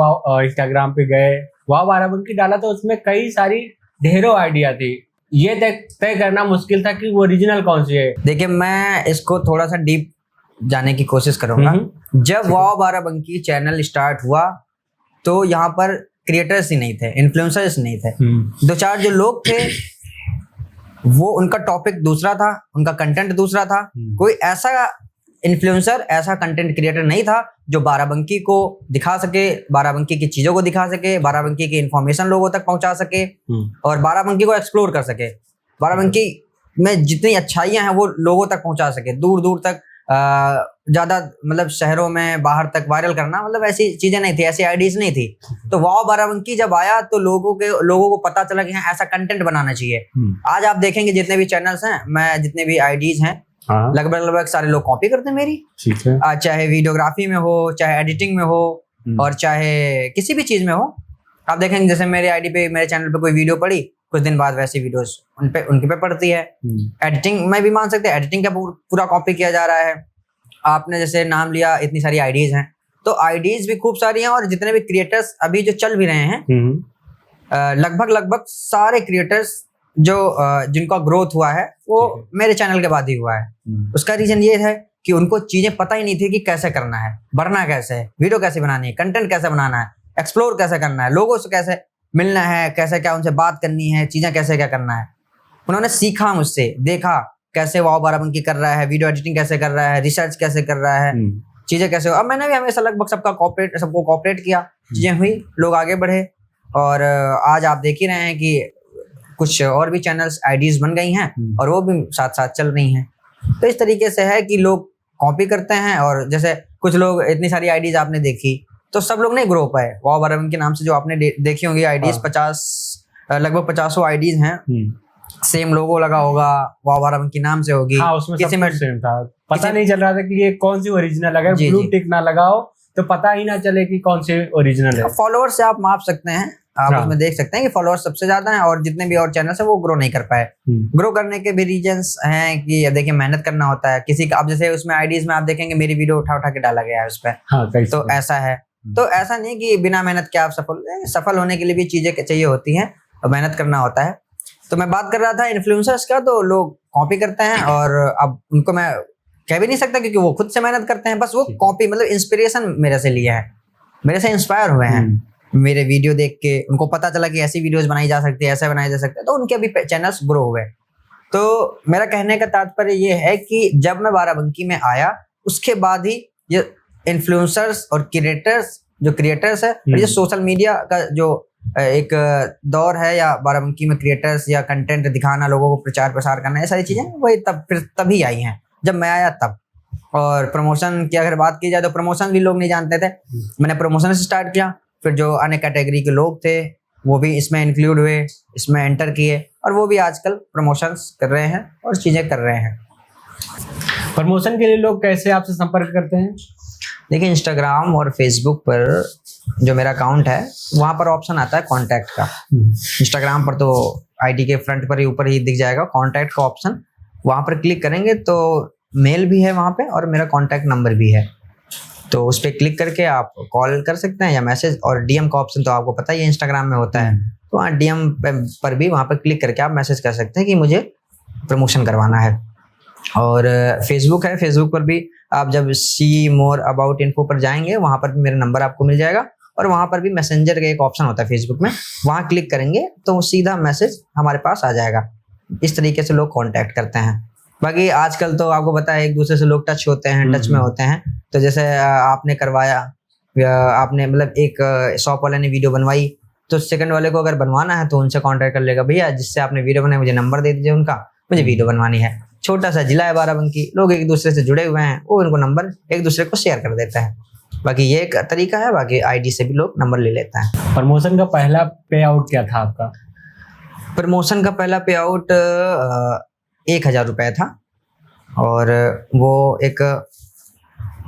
इंस्टाग्राम पे गए, वाओ बाराबंकी डाला तो उसमें कई सारी ढेरों आइडिया थी। ये तय करना मुश्किल था कि वो ओरिजिनल कौन सी है। देखिए, मैं इसको थोड़ा सा डीप जाने की कोशिश करूंगा। जब वाओ बाराबंकी चैनल स्टार्ट हुआ तो यहाँ पर क्रिएटर्स ही नहीं थे, इन्फ्लुएंसर्स नहीं थे। दो चार जो लोग थे वो, उनका टॉपिक दूसरा था, उनका कंटेंट दूसरा था। कोई ऐसा इन्फ्लुएंसर, ऐसा कंटेंट क्रिएटर नहीं था जो बाराबंकी को दिखा सके, बाराबंकी की चीजों को दिखा सके, बाराबंकी की इंफॉर्मेशन लोगों तक पहुंचा सके और बाराबंकी को एक्सप्लोर कर सके, बाराबंकी में जितनी अच्छाइयां हैं वो लोगों तक पहुंचा सके, दूर दूर तक, ज्यादा मतलब शहरों में बाहर तक वायरल करना, मतलब ऐसी चीजें नहीं थी, ऐसी आइडियाज नहीं थी। तो वाओ बाराबंकी जब आया तो लोगों को पता चला कि हाँ, ऐसा कंटेंट बनाना चाहिए। आज आप देखेंगे जितने भी चैनल्स हैं, मैं जितने भी आईडीज हैं, लगभग सारे लोग कॉपी करते हैं मेरी। ठीक है। चाहे वीडियोग्राफी में हो, चाहे एडिटिंग में हो, और चाहे किसी भी चीज में हो। आप देखेंगे जैसे मेरे आईडी पे, मेरे चैनल पे कोई वीडियो पड़ी, कुछ दिन बाद वैसी वीडियोस उनके पे पड़ती है। एडिटिंग में भी मान सकते हैं, एडिटिंग का पूरा कॉपी किया जा रहा है। आपने जैसे नाम लिया, इतनी सारी आईडीज हैं, तो आईडीज भी खूब सारी हैं। और जितने भी क्रिएटर्स अभी जो चल भी रहे हैं, लगभग सारे क्रिएटर्स जो जिनका ग्रोथ हुआ है वो मेरे चैनल के बाद ही हुआ है। उसका रीजन ये है कि उनको चीजें पता ही नहीं थी कि कैसे करना है, बढ़ना कैसे है, वीडियो कैसे बनानी है, कंटेंट कैसे बनाना है, एक्सप्लोर कैसे करना है, लोगों से कैसे मिलना है, कैसे क्या उनसे बात करनी है, चीजें कैसे क्या करना है। उन्होंने सीखा मुझसे, देखा कैसे वाओ बाराबंकी कर रहा है, वीडियो एडिटिंग कैसे कर रहा है, रिसर्च कैसे कर रहा है, चीजें कैसे। अब मैंने भी हमेशा लगभग सबको कॉपरेट किया, चीजें हुई, लोग आगे बढ़े। और आज आप देख ही रहे हैं कि कुछ और भी चैनल्स, आईडीज बन गई हैं और वो भी साथ साथ चल रही हैं। तो इस तरीके से है कि लोग कॉपी करते हैं। और जैसे कुछ लोग, इतनी सारी आईडीज आपने देखी, तो सब लोग नहीं ग्रो पाए। वाओ बाराबंकी के नाम से जो आपने देखी होंगी आईडीज, लगभग 50 आईडीज हैं, सेम लोगो लगा होगा, वाह बाराबंकी नाम से होगी। हाँ, उसमें किसी सब में कुछ सेम था, पता किसी- नहीं चल रहा था कि ये कौन सी ओरिजिनल है। जी, ब्लू जी। टिक ना लगाओ तो पता ही ना चले कि कौन सी ओरिजिनल है। फॉलोअर्स से आप माप सकते हैं, आप हाँ। उसमें देख सकते हैं कि फॉलोअर्स सबसे ज्यादा हैं और जितने भी और चैनल्स हैं वो ग्रो नहीं कर पाए। ग्रो करने के भी रीजंस हैं कि देखिए मेहनत करना होता है किसी का। अब जैसे उसमें आईडीज में आप देखेंगे मेरी वीडियो उठा उठा के डाला गया है उस पर, हाँ, तो ऐसा है। तो ऐसा नहीं कि बिना मेहनत के आप सफल होने के लिए भी चीजें चाहिए होती हैं और मेहनत करना होता है। तो मैं बात कर रहा था इन्फ्लुएंसर्स का, तो लोग कॉपी करते हैं और अब उनको मैं कह भी नहीं सकता क्योंकि वो खुद से मेहनत करते हैं, बस वो कॉपी मतलब इंस्पिरेशन मेरे से लिया है, मेरे से इंस्पायर हुए हैं। मेरे वीडियो देख के उनको पता चला कि ऐसी वीडियोस बनाई जा सकती है, ऐसे बनाए जा सकते हैं, तो उनके अभी चैनल्स ग्रो हुए। तो मेरा कहने का तात्पर्य ये है कि जब मैं बाराबंकी में आया उसके बाद ही ये इन्फ्लुएंसर्स और क्रिएटर्स है, और ये सोशल मीडिया का जो एक दौर है, या बाराबंकी में क्रिएटर्स या कंटेंट दिखाना, लोगों को प्रचार प्रसार करना, ये सारी चीजें वही तभी आई हैं जब मैं आया तब। और प्रमोशन की अगर बात की जाए तो प्रमोशन भी लोग नहीं जानते थे, मैंने प्रमोशन से स्टार्ट किया, फिर जो अन्य कैटेगरी के लोग थे वो भी इसमें इंक्लूड हुए, इसमें एंटर किए, और वो भी आजकल प्रमोशंस कर रहे हैं और चीजें कर रहे हैं। प्रमोशन के लिए लोग कैसे आपसे संपर्क करते हैं? देखिए इंस्टाग्राम और फेसबुक पर जो मेरा अकाउंट है वहाँ पर ऑप्शन आता है कॉन्टैक्ट का। इंस्टाग्राम पर तो आईडी के फ्रंट पर ही ऊपर ही दिख जाएगा कॉन्टैक्ट का ऑप्शन, वहाँ पर क्लिक करेंगे तो मेल भी है वहाँ पे और मेरा कॉन्टैक्ट नंबर भी है, तो उस पर क्लिक करके आप कॉल कर सकते हैं या मैसेज। और डीएम का ऑप्शन तो आपको पता ही है इंस्टाग्राम में होता है, तो वहाँ डीएम पर भी वहाँ पर क्लिक करके आप मैसेज कर सकते हैं कि मुझे प्रमोशन करवाना है। और फेसबुक है, फेसबुक पर भी आप जब सी मोर अबाउट इन्फो पर जाएंगे वहाँ पर भी मेरा नंबर आपको मिल जाएगा, और वहाँ पर भी मैसेंजर का एक ऑप्शन होता है फेसबुक में, वहाँ क्लिक करेंगे तो सीधा मैसेज हमारे पास आ जाएगा। इस तरीके से लोग कांटेक्ट करते हैं। बाकी आजकल तो आपको पता है एक दूसरे से लोग टच होते हैं, टच में होते हैं, तो जैसे आपने करवाया, आपने मतलब एक शॉप वाले ने वीडियो बनवाई, तो सेकंड वाले को अगर बनवाना है तो उनसे कांटेक्ट कर लेगा, भैया जिससे आपने वीडियो बनाई मुझे नंबर दे दीजिए उनका, मुझे वीडियो बनवानी है। छोटा सा जिला है बाराबंकी, लोग एक दूसरे से जुड़े हुए हैं, वो उनको नंबर एक दूसरे को शेयर कर देता है। बाकी ये एक तरीका है, बाकी आईडी से भी लोग नंबर ले लेते हैं। प्रमोशन का पहला पे आउट क्या था आपका? प्रमोशन का पहला पे आउट 1,000 रुपये था, और वो एक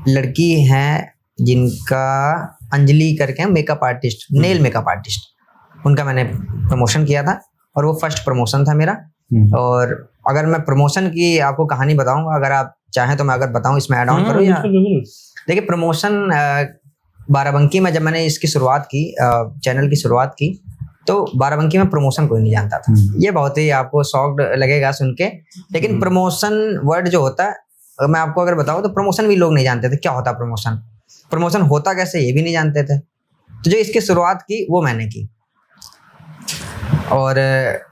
लड़की है जिनका अंजलि करके makeup artist, nail makeup artist, उनका मैंने प्रमोशन किया था और वो फर्स्ट प्रमोशन था मेरा। और अगर मैं प्रमोशन की आपको कहानी बताऊंगा, अगर आप चाहें तो मैं अगर बताऊं इसमें ऐड ऑन करूं या? देखिए प्रमोशन बाराबंकी में जब मैंने इसकी शुरुआत की, चैनल की शुरुआत की, तो बाराबंकी में प्रमोशन कोई नहीं जानता था। ये बहुत ही आपको शॉक्ड लगेगा सुन के, लेकिन प्रमोशन वर्ड जो होता है मैं आपको अगर बताऊं तो प्रमोशन भी लोग नहीं जानते थे क्या होता प्रमोशन, प्रमोशन होता कैसे ये भी नहीं जानते थे। तो जो इसकी शुरुआत की वो मैंने की, और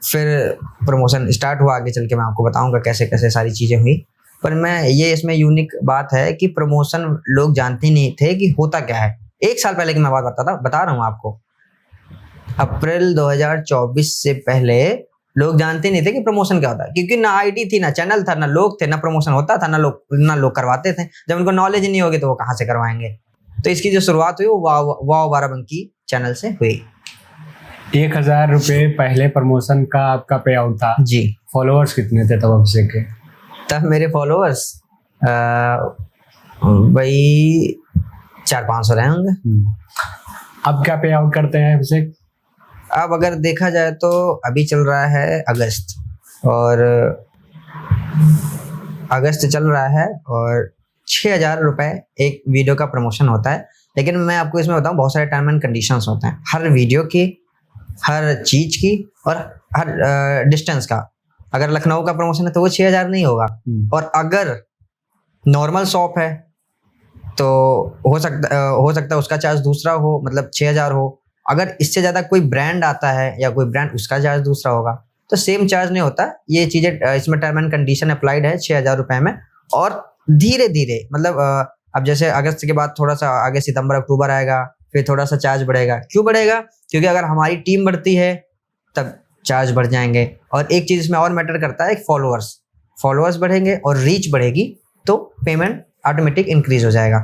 फिर प्रमोशन स्टार्ट हुआ। आगे चल के मैं आपको बताऊंगा कैसे कैसे सारी चीज़ें हुई, पर मैं ये इसमें यूनिक बात है कि प्रमोशन लोग जानते नहीं थे कि होता क्या है। 1 साल पहले की मैं बात बता रहा हूँ आपको, अप्रैल 2024 से पहले लोग जानते नहीं थे कि प्रमोशन क्या होता है, क्योंकि ना आईडी थी, ना चैनल था, ना लोग थे, ना प्रमोशन होता था, ना लोग करवाते थे। जब उनको नॉलेज नहीं होगी तो वो कहाँ से करवाएंगे। तो इसकी जो शुरुआत हुई वो वाव बाराबंकी चैनल से हुई। 1,000 रुपये पहले प्रमोशन का आपका पे आउट था जी। फॉलोअर्स कितने थे तब अभिषेक के? तब मेरे फॉलोअर्स वही 400-500 रहे होंगे। अब क्या पे आउट करते हैं अभिषेक? अब अगर देखा जाए तो अभी चल रहा है अगस्त, और अगस्त चल रहा है और 6,000 रुपये एक वीडियो का प्रमोशन होता है। लेकिन मैं आपको इसमें बताऊं बहुत सारे टर्म एंड कंडीशंस होते हैं हर वीडियो की, हर चीज की, और हर डिस्टेंस का। अगर लखनऊ का प्रमोशन है तो वो 6,000 नहीं होगा, और अगर नॉर्मल शॉप है तो हो सकता है उसका चार्ज दूसरा हो, मतलब 6,000 हो। अगर इससे ज़्यादा कोई ब्रांड आता है या कोई ब्रांड, उसका चार्ज दूसरा होगा, तो सेम चार्ज नहीं होता। ये चीज़ें इसमें टर्म एंड कंडीशन अप्लाइड है 6,000 रुपये में। और धीरे धीरे मतलब अब जैसे अगस्त के बाद थोड़ा सा आगे सितंबर अक्टूबर आएगा, फिर थोड़ा सा चार्ज बढ़ेगा। क्यों बढ़ेगा? क्योंकि अगर हमारी टीम बढ़ती है तब चार्ज बढ़ जाएंगे। और एक चीज़ इसमें और मैटर करता है, फॉलोअर्स बढ़ेंगे और रीच बढ़ेगी तो पेमेंट ऑटोमेटिक इंक्रीज हो जाएगा।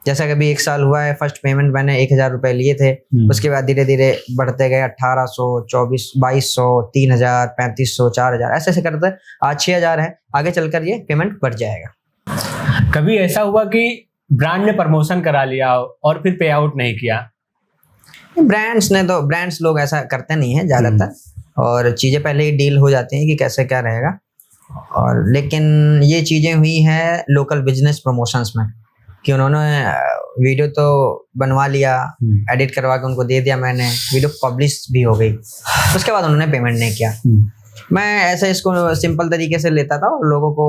जैसा कभी 1 साल हुआ है, फर्स्ट पेमेंट मैंने 1000 रुपए लिए थे, उसके बाद धीरे धीरे बढ़ते गए 1800, 2200, 3000, 3500, 4000, ऐसे ऐसे करते आज 6000 है। आगे चलकर ये पेमेंट बढ़ जाएगा। कभी ऐसा हुआ कि ब्रांड ने प्रमोशन करा लिया हो और फिर पे आउट नहीं किया? ब्रांड्स लोग ऐसा करते नहीं है ज्यादातर, और चीजें पहले ही डील हो जाती हैं कि कैसे क्या रहेगा। और लेकिन ये चीजें हुई हैं लोकल बिजनेस प्रमोशंस में, कि उन्होंने वीडियो तो बनवा लिया, एडिट करवा के उनको दे दिया मैंने, वीडियो पब्लिश भी हो गई, उसके बाद उन्होंने पेमेंट नहीं किया। मैं ऐसे इसको सिंपल तरीके से लेता था, और लोगों को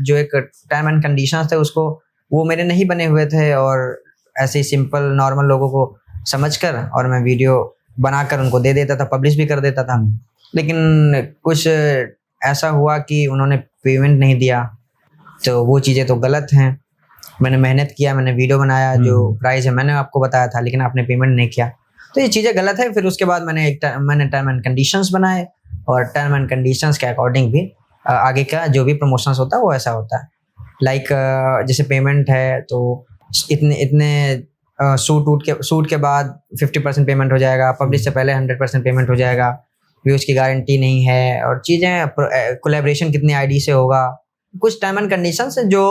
जो एक टर्म एंड कंडीशंस थे उसको, वो मेरे नहीं बने हुए थे, और ऐसे ही सिंपल नॉर्मल लोगों को समझकर और मैं वीडियो बनाकर उनको दे देता था, पब्लिश भी कर देता था। लेकिन कुछ ऐसा हुआ कि उन्होंने पेमेंट नहीं दिया, तो वो चीज़ें तो गलत हैं। मैंने मेहनत किया, मैंने वीडियो बनाया, जो प्राइस है मैंने आपको बताया था, लेकिन आपने पेमेंट नहीं किया, तो ये चीज़ें गलत है। फिर उसके बाद मैंने टर्म एंड कंडीशंस बनाए, और टर्म एंड कंडीशंस के अकॉर्डिंग भी आगे का जो भी प्रमोशंस होता है वो ऐसा होता है। लाइक जैसे पेमेंट है तो इतने शूट के बाद 50% पेमेंट हो जाएगा, पब्लिश से पहले 100% पेमेंट हो जाएगा, व्यूज की गारंटी नहीं है, और चीज़ें कोलैबोरेशन कितनी आईडी से होगा, कुछ टर्म एंड कंडीशंस जो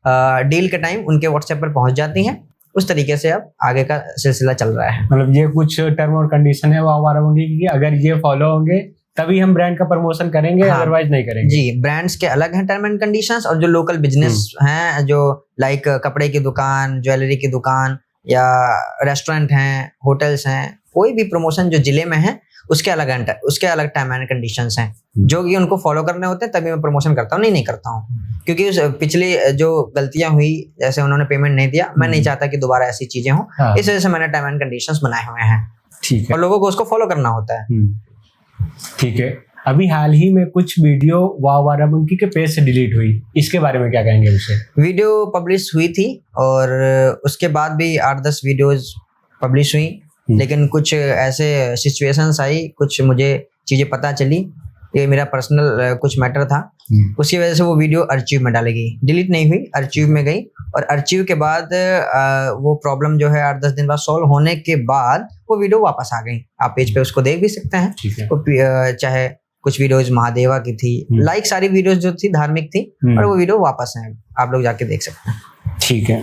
डील के टाइम उनके व्हाट्सएप पर पहुंच जाती हैं। उस तरीके से अब आगे का सिलसिला चल रहा है। मतलब ये कुछ टर्म और कंडीशन है वो हमारा होंगे कि अगर ये फॉलो होंगे तभी हम ब्रांड का प्रमोशन करेंगे, हाँ, अदरवाइज नहीं करेंगे। जी, ब्रांड्स के अलग हैं टर्म एंड कंडीशंस, और जो लोकल बिजनेस हैं, जो लाइक कपड़े की दुकान, ज्वेलरी की दुकान, या रेस्टोरेंट हैं, होटल्स हैं, कोई भी प्रमोशन जो जिले में है उसके अलग टर्म एंड कंडीशंस हैं, जो कि उनको फॉलो करने होते हैं, तभी मैं प्रमोशन करता हूँ, नहीं करता हूँ। क्योंकि उस पिछली जो गलतियां हुई, जैसे उन्होंने पेमेंट नहीं दिया, मैं नहीं चाहता कि दोबारा ऐसी चीजें हों। हाँ। इस वजह से मैंने टर्म एंड कंडीशंस बनाए हुए हैं, ठीक है, और लोगों को उसको फॉलो करना होता है। ठीक है। अभी हाल ही में कुछ वीडियो वाव बाराबंकी के पेज से डिलीट हुई, इसके बारे में क्या कहेंगे? उसे वीडियो पब्लिश हुई थी, और उसके बाद भी 8-10 वीडियोज पब्लिश हुई, लेकिन कुछ ऐसे सिचुएशंस आई, कुछ मुझे चीज़ें पता चली, ये मेरा पर्सनल कुछ मैटर था, उसकी वजह से वो वीडियो अर्चीव में डाली गई, डिलीट नहीं हुई, अर्चीव में गई। और अर्चीव के बाद वो प्रॉब्लम जो है 8-10 दिन बाद सॉल्व होने के बाद वो वीडियो वापस आ गई। आप पेज पे उसको देख भी सकते हैं। चाहे कुछ वीडियोज महादेवा की थी, लाइक सारी वीडियोज जो थी धार्मिक थी, और वो वीडियो वापस हैं, आप लोग जाके देख सकते हैं। ठीक है।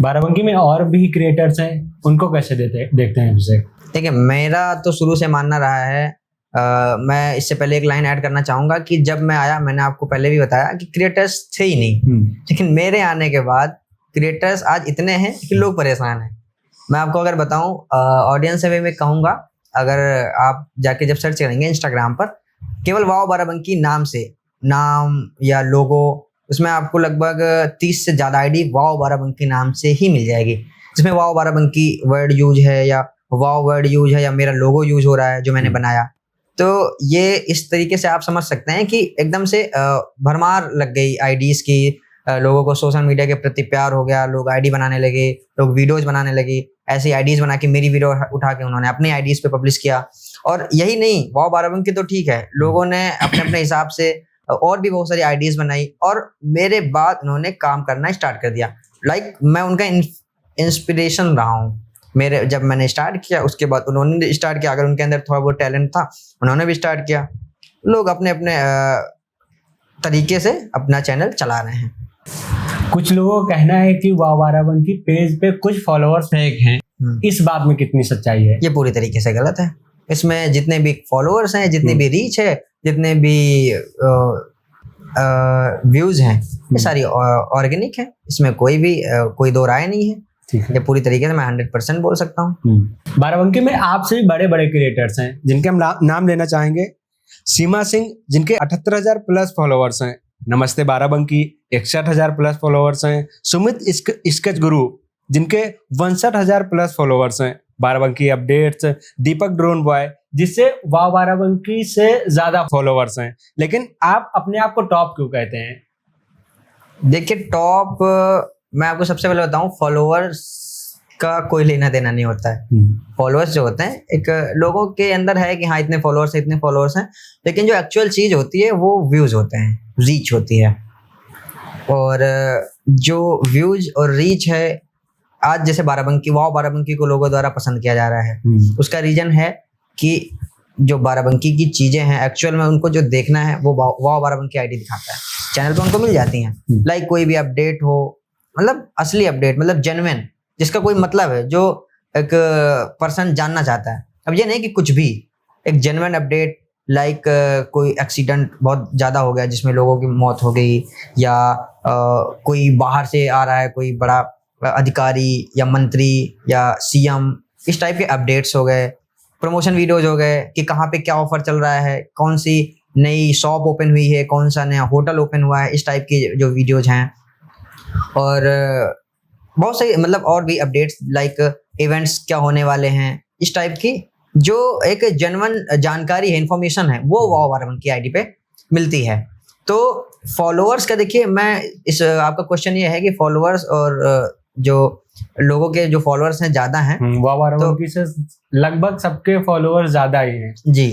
बाराबंकी में और भी क्रिएटर्स हैं, उनको कैसे देखते हैं उसे? देखिए, मेरा तो शुरू से मानना रहा है, मैं इससे पहले एक लाइन ऐड करना चाहूंगा कि जब मैं आया, मैंने आपको पहले भी बताया कि क्रिएटर्स थे ही नहीं, लेकिन मेरे आने के बाद क्रिएटर्स आज इतने हैं कि लोग परेशान हैं। मैं आपको अगर बताऊं, ऑडियंस से भी मैं कहूंगा, अगर आप जाके जब सर्च करेंगे इंस्टाग्राम पर, केवल वाव बाराबंकी नाम या लोगो, उसमें आपको लगभग 30 से ज़्यादा आईडी वाव बाराबंकी नाम से ही मिल जाएगी, जिसमें वाव बाराबंकी वर्ड यूज है, या वाव वर्ड यूज है, या मेरा लोगो यूज हो रहा है जो मैंने बनाया। तो ये इस तरीके से आप समझ सकते हैं कि एकदम से भरमार लग गई आईडीज़ की, लोगों को सोशल मीडिया के प्रति प्यार हो गया, लोग आईडी बनाने लगे, लोग वीडियोज बनाने लगे, ऐसी आईडीज़ बना के मेरी वीडियो उठा के उन्होंने अपनी आईडीज़ पे पब्लिश किया। और यही नहीं, वाव बाराबंकी तो ठीक है, लोगों ने अपने अपने हिसाब से और भी बहुत सारी आईडीज़ बनाई, और मेरे बाद उन्होंने काम करना स्टार्ट कर दिया। लाइक मैं उनका इंस्पिरेशन रहा हूँ। जब मैंने स्टार्ट किया, उसके बाद उन्होंने स्टार्ट किया, अगर उनके अंदर थोड़ा बहुत टैलेंट था उन्होंने भी स्टार्ट किया। लोग अपने अपने तरीके से अपना चैनल चला रहे हैं। कुछ लोगों का कहना है कि वाव बाराबंकी पेज पे कुछ फॉलोअर्स फेक हैं, इस बात में कितनी सच्चाई है? ये पूरी तरीके से गलत है। इसमें जितने भी फॉलोअर्स हैं, जितनी भी रीच है, जितने भी व्यूज हैं, ये सारी ऑर्गेनिक है, इसमें कोई दो राय नहीं है। ये पूरी तरीके से मैं 100% बोल सकता हूँ। बाराबंकी में आपसे भी बड़े बड़े क्रिएटर्स हैं, जिनके हम नाम लेना चाहेंगे। सीमा सिंह, जिनके 78,000 प्लस फॉलोअर्स हैं। नमस्ते बाराबंकी, 61,000 प्लस फॉलोअर्स हैं। सुमित स्केच गुरु, जिनके 62,000 प्लस फॉलोअर्स हैं। बाराबंकी अपडेट्स, दीपक ड्रोन बॉय, जिससे वाव बाराबंकी से ज्यादा फॉलोअर्स हैं। लेकिन आप अपने आप को टॉप क्यों कहते हैं? देखिए, टॉप, मैं आपको सबसे पहले बताऊं, फॉलोअर्स का कोई लेना देना नहीं होता है। फॉलोअर्स जो होते हैं, एक लोगों के अंदर है कि हाँ इतने फॉलोअर्स हैं, इतने फॉलोअर्स हैं, लेकिन जो एक्चुअल चीज होती है वो व्यूज होते हैं, रीच होती है। और जो व्यूज और रीच है, आज जैसे बाराबंकी वाव बाराबंकी को लोगों द्वारा पसंद किया जा रहा है, उसका रीजन है कि जो बाराबंकी की चीजें हैं एक्चुअल में उनको जो देखना है वो वाव बाराबंकी आईडी दिखाता है, चैनल पे उनको मिल जाती हैं। लाइक कोई भी अपडेट हो, मतलब असली अपडेट, मतलब जेन्युइन, जिसका कोई मतलब है, जो एक पर्सन जानना चाहता है। अब ये नहीं कि कुछ भी, एक जेन्युइन अपडेट, लाइक कोई एक्सीडेंट बहुत ज़्यादा हो गया जिसमें लोगों की मौत हो गई, या कोई बाहर से आ रहा है कोई बड़ा अधिकारी या मंत्री या सीएम, इस टाइप के अपडेट्स हो गए। प्रमोशन वीडियोज हो गए कि कहाँ पे क्या ऑफर चल रहा है, कौन सी नई शॉप ओपन हुई है, कौन सा नया होटल ओपन हुआ है, इस टाइप की जो वीडियोज हैं। और बहुत सारी मतलब और भी अपडेट्स, लाइक इवेंट्स क्या होने वाले हैं, इस टाइप की जो एक जेन्युइन जानकारी है, इंफॉर्मेशन है, वो वाव बाराबंकी आईडी पे मिलती है। तो फॉलोअर्स का देखिए, मैं इस आपका क्वेश्चन ये है कि फॉलोअर्स और जो लोगों के जो फॉलोअर्स हैं ज्यादा हैं, वाव बाराबंकी से लगभग सबके फॉलोअर्स ज्यादा ही हैं जी।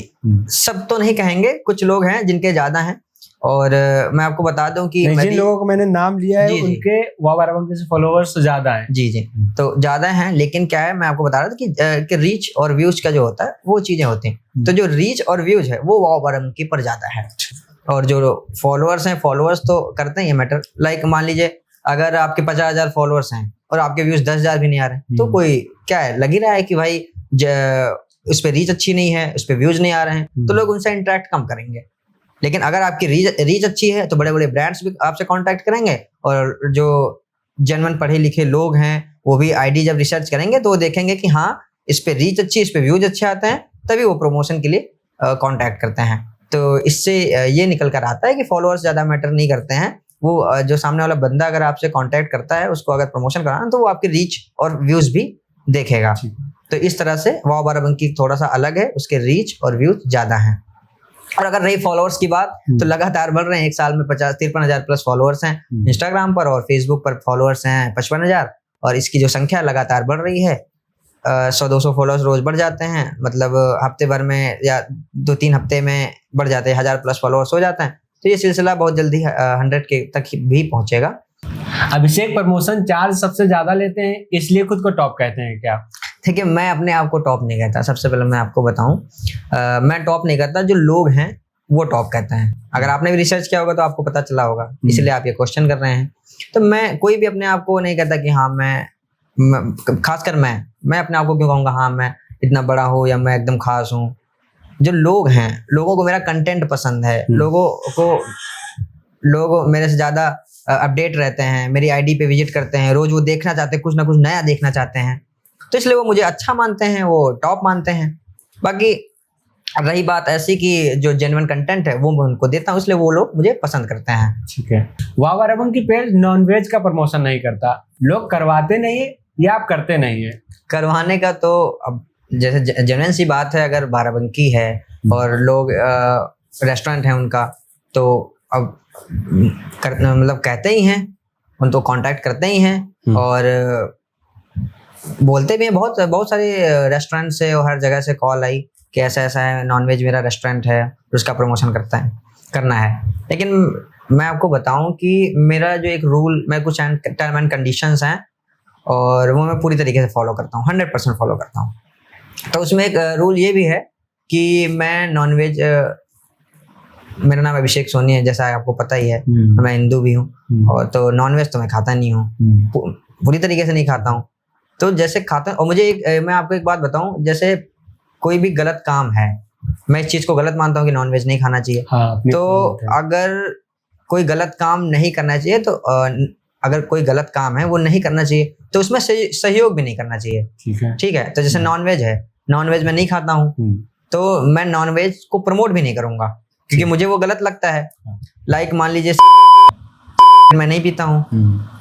सब तो नहीं कहेंगे, कुछ लोग हैं जिनके ज्यादा हैं। और मैं आपको बता दूं कि जिन लोगों को मैंने नाम लिया है जी, जी। उनके वाव बाराबंकी से फॉलोअर्स ज्यादा हैं। जी जी, तो ज्यादा हैं, लेकिन क्या है, मैं आपको बता रहा था कि रीच और व्यूज का जो होता है वो चीजें होती हैं। तो जो रीच और व्यूज है वो वाव बाराबंकी पर ज्यादा है, और जो फॉलोअर्स हैं, फॉलोअर्स तो करते हैं ये मैटर। लाइक मान लीजिए अगर आपके 50,000 फॉलोअर्स हैं और आपके व्यूज 10,000 भी नहीं आ रहे, तो कोई क्या है, लग ही रहा है कि भाई उस पर रीच अच्छी नहीं है, उस पर व्यूज नहीं आ रहे हैं, तो लोग उनसे इंटरेक्ट कम करेंगे। लेकिन अगर आपकी रीच अच्छी है तो बड़े बड़े ब्रांड्स भी आपसे कांटेक्ट करेंगे, और जो जेन्युइन पढ़े लिखे लोग हैं वो भी आईडी जब रिसर्च करेंगे तो वो देखेंगे कि हाँ इस पे रीच अच्छी, इस पे व्यूज अच्छे आते हैं, तभी वो प्रमोशन के लिए कांटेक्ट करते हैं। तो इससे ये निकल कर आता है कि फॉलोअर्स ज़्यादा मैटर नहीं करते हैं। वो जो सामने वाला बंदा अगर आपसे कांटेक्ट करता है, उसको अगर प्रमोशन कराना, तो वो आपकी रीच और व्यूज भी देखेगा। तो इस तरह से वाव बाराबंकी थोड़ा सा अलग है, उसके रीच और व्यूज ज़्यादा हैं। और अगर रही फॉलोअर्स की बात, तो लगातार बढ़ रहे हैं। एक साल में 53,000 प्लस फॉलोअर्स हैं इंस्टाग्राम पर, और फेसबुक पर फॉलोअर्स हैं 55,000, और इसकी जो संख्या लगातार बढ़ रही है। 100-200 फॉलोअर्स रोज बढ़ जाते हैं, मतलब हफ्ते भर में या 2-3 हफ्ते में बढ़ जाते हैं, 1,000 प्लस फॉलोअर्स हो जाते हैं। तो ये सिलसिला बहुत जल्दी 100 के तक भी पहुंचेगा। अभिषेक प्रमोशन चार्ज सबसे ज्यादा लेते हैं, इसलिए खुद को टॉप कहते हैं क्या? देखिए, मैं अपने आप को टॉप नहीं कहता। सबसे पहले मैं आपको बताऊं, मैं टॉप नहीं कहता, जो लोग हैं वो टॉप कहते हैं। अगर आपने भी रिसर्च किया होगा तो आपको पता चला होगा, इसलिए आप ये क्वेश्चन कर रहे हैं। तो मैं कोई भी अपने आप को नहीं कहता कि हाँ मैं खासकर मैं अपने आप को क्यों कहूँगा हाँ मैं इतना बड़ा हूँ या मैं एकदम खास हूँ। जो लोग हैं, लोगों को मेरा कंटेंट पसंद है, लोग मेरे से ज़्यादा अपडेट रहते हैं, मेरी आईडी पे विजिट करते हैं, रोज वो देखना चाहते हैं, कुछ ना कुछ नया देखना चाहते हैं, तो इसलिए वो मुझे अच्छा मानते हैं, वो टॉप मानते हैं। बाकी रही बात ऐसी कि जो जेन्युइन कंटेंट है वो मैं उनको देता हूँ, इसलिए वो लोग मुझे पसंद करते हैं। ठीक है। वाव बाराबंकी पेज नॉनवेज का प्रमोशन नहीं करता, लोग करवाते नहीं है या आप करते नहीं है? करवाने का तो अब जैसे जेन्युइन सी बात है, अगर बाराबंकी है और लोग रेस्टोरेंट है उनका, तो अब मतलब कहते ही हैं, उनको कांटेक्ट करते ही हैं और बोलते भी हैं। बहुत सारे रेस्टोरेंट से और हर जगह से कॉल आई कि ऐसा ऐसा है, नॉनवेज मेरा रेस्टोरेंट है, उसका प्रमोशन करना है। लेकिन मैं आपको बताऊं कि मेरा जो एक रूल, मैं कुछ टर्म एंड कंडीशंस हैं और वो मैं पूरी तरीके से फॉलो करता हूँ, 100% फॉलो करता हूँ। तो उसमें एक रूल ये भी है कि मैं नॉनवेज, मेरा नाम अभिषेक सोनी है, जैसा आपको पता ही है, मैं हिंदू भी हूँ, और तो नॉनवेज तो मैं खाता नहीं हूँ, पूरी तरीके से नहीं खाता हूँ। तो जैसे खाता हूँ, और मुझे मैं आपको एक बात बताऊँ, जैसे कोई भी गलत काम है, मैं इस चीज़ को गलत मानता हूँ कि नॉनवेज नहीं खाना चाहिए। तो अगर कोई गलत काम नहीं करना चाहिए, तो अगर कोई गलत काम है वो नहीं करना चाहिए, तो उसमें सहयोग भी नहीं करना चाहिए। ठीक है। तो जैसे नॉनवेज है, नॉनवेज मैं नहीं खाता हूँ, तो मैं नॉनवेज को प्रमोट भी नहीं करूंगा, क्योंकि मुझे वो गलत लगता है। लाइक मान लीजिए मैं नहीं पीता हूँ,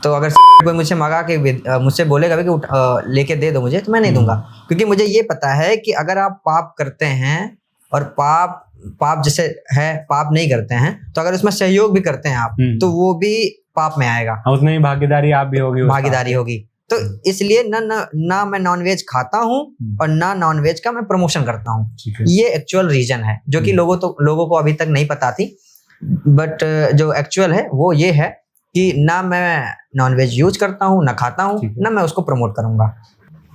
तो अगर कोई मुझसे मंगा के मुझसे बोलेगा कि लेके दे दो मुझे, तो मैं नहीं दूंगा, क्योंकि मुझे ये पता है कि अगर आप पाप करते हैं और पाप जैसे है, पाप नहीं करते हैं, तो अगर उसमें सहयोग भी करते हैं आप, तो वो भी पाप में आएगा, उतनी ही भागीदारी आप भी होगी, भागीदारी होगी। तो इसलिए ना मैं नॉनवेज खाता हूँ और ना नॉनवेज का मैं प्रमोशन करता हूँ। ये एक्चुअल रीजन है, जो कि लोगों को अभी तक नहीं पता थी, बट जो एक्चुअल है वो ये है कि ना मैं नॉनवेज यूज करता हूँ, ना खाता हूँ, ठीक है। ना मैं उसको प्रमोट करूंगा।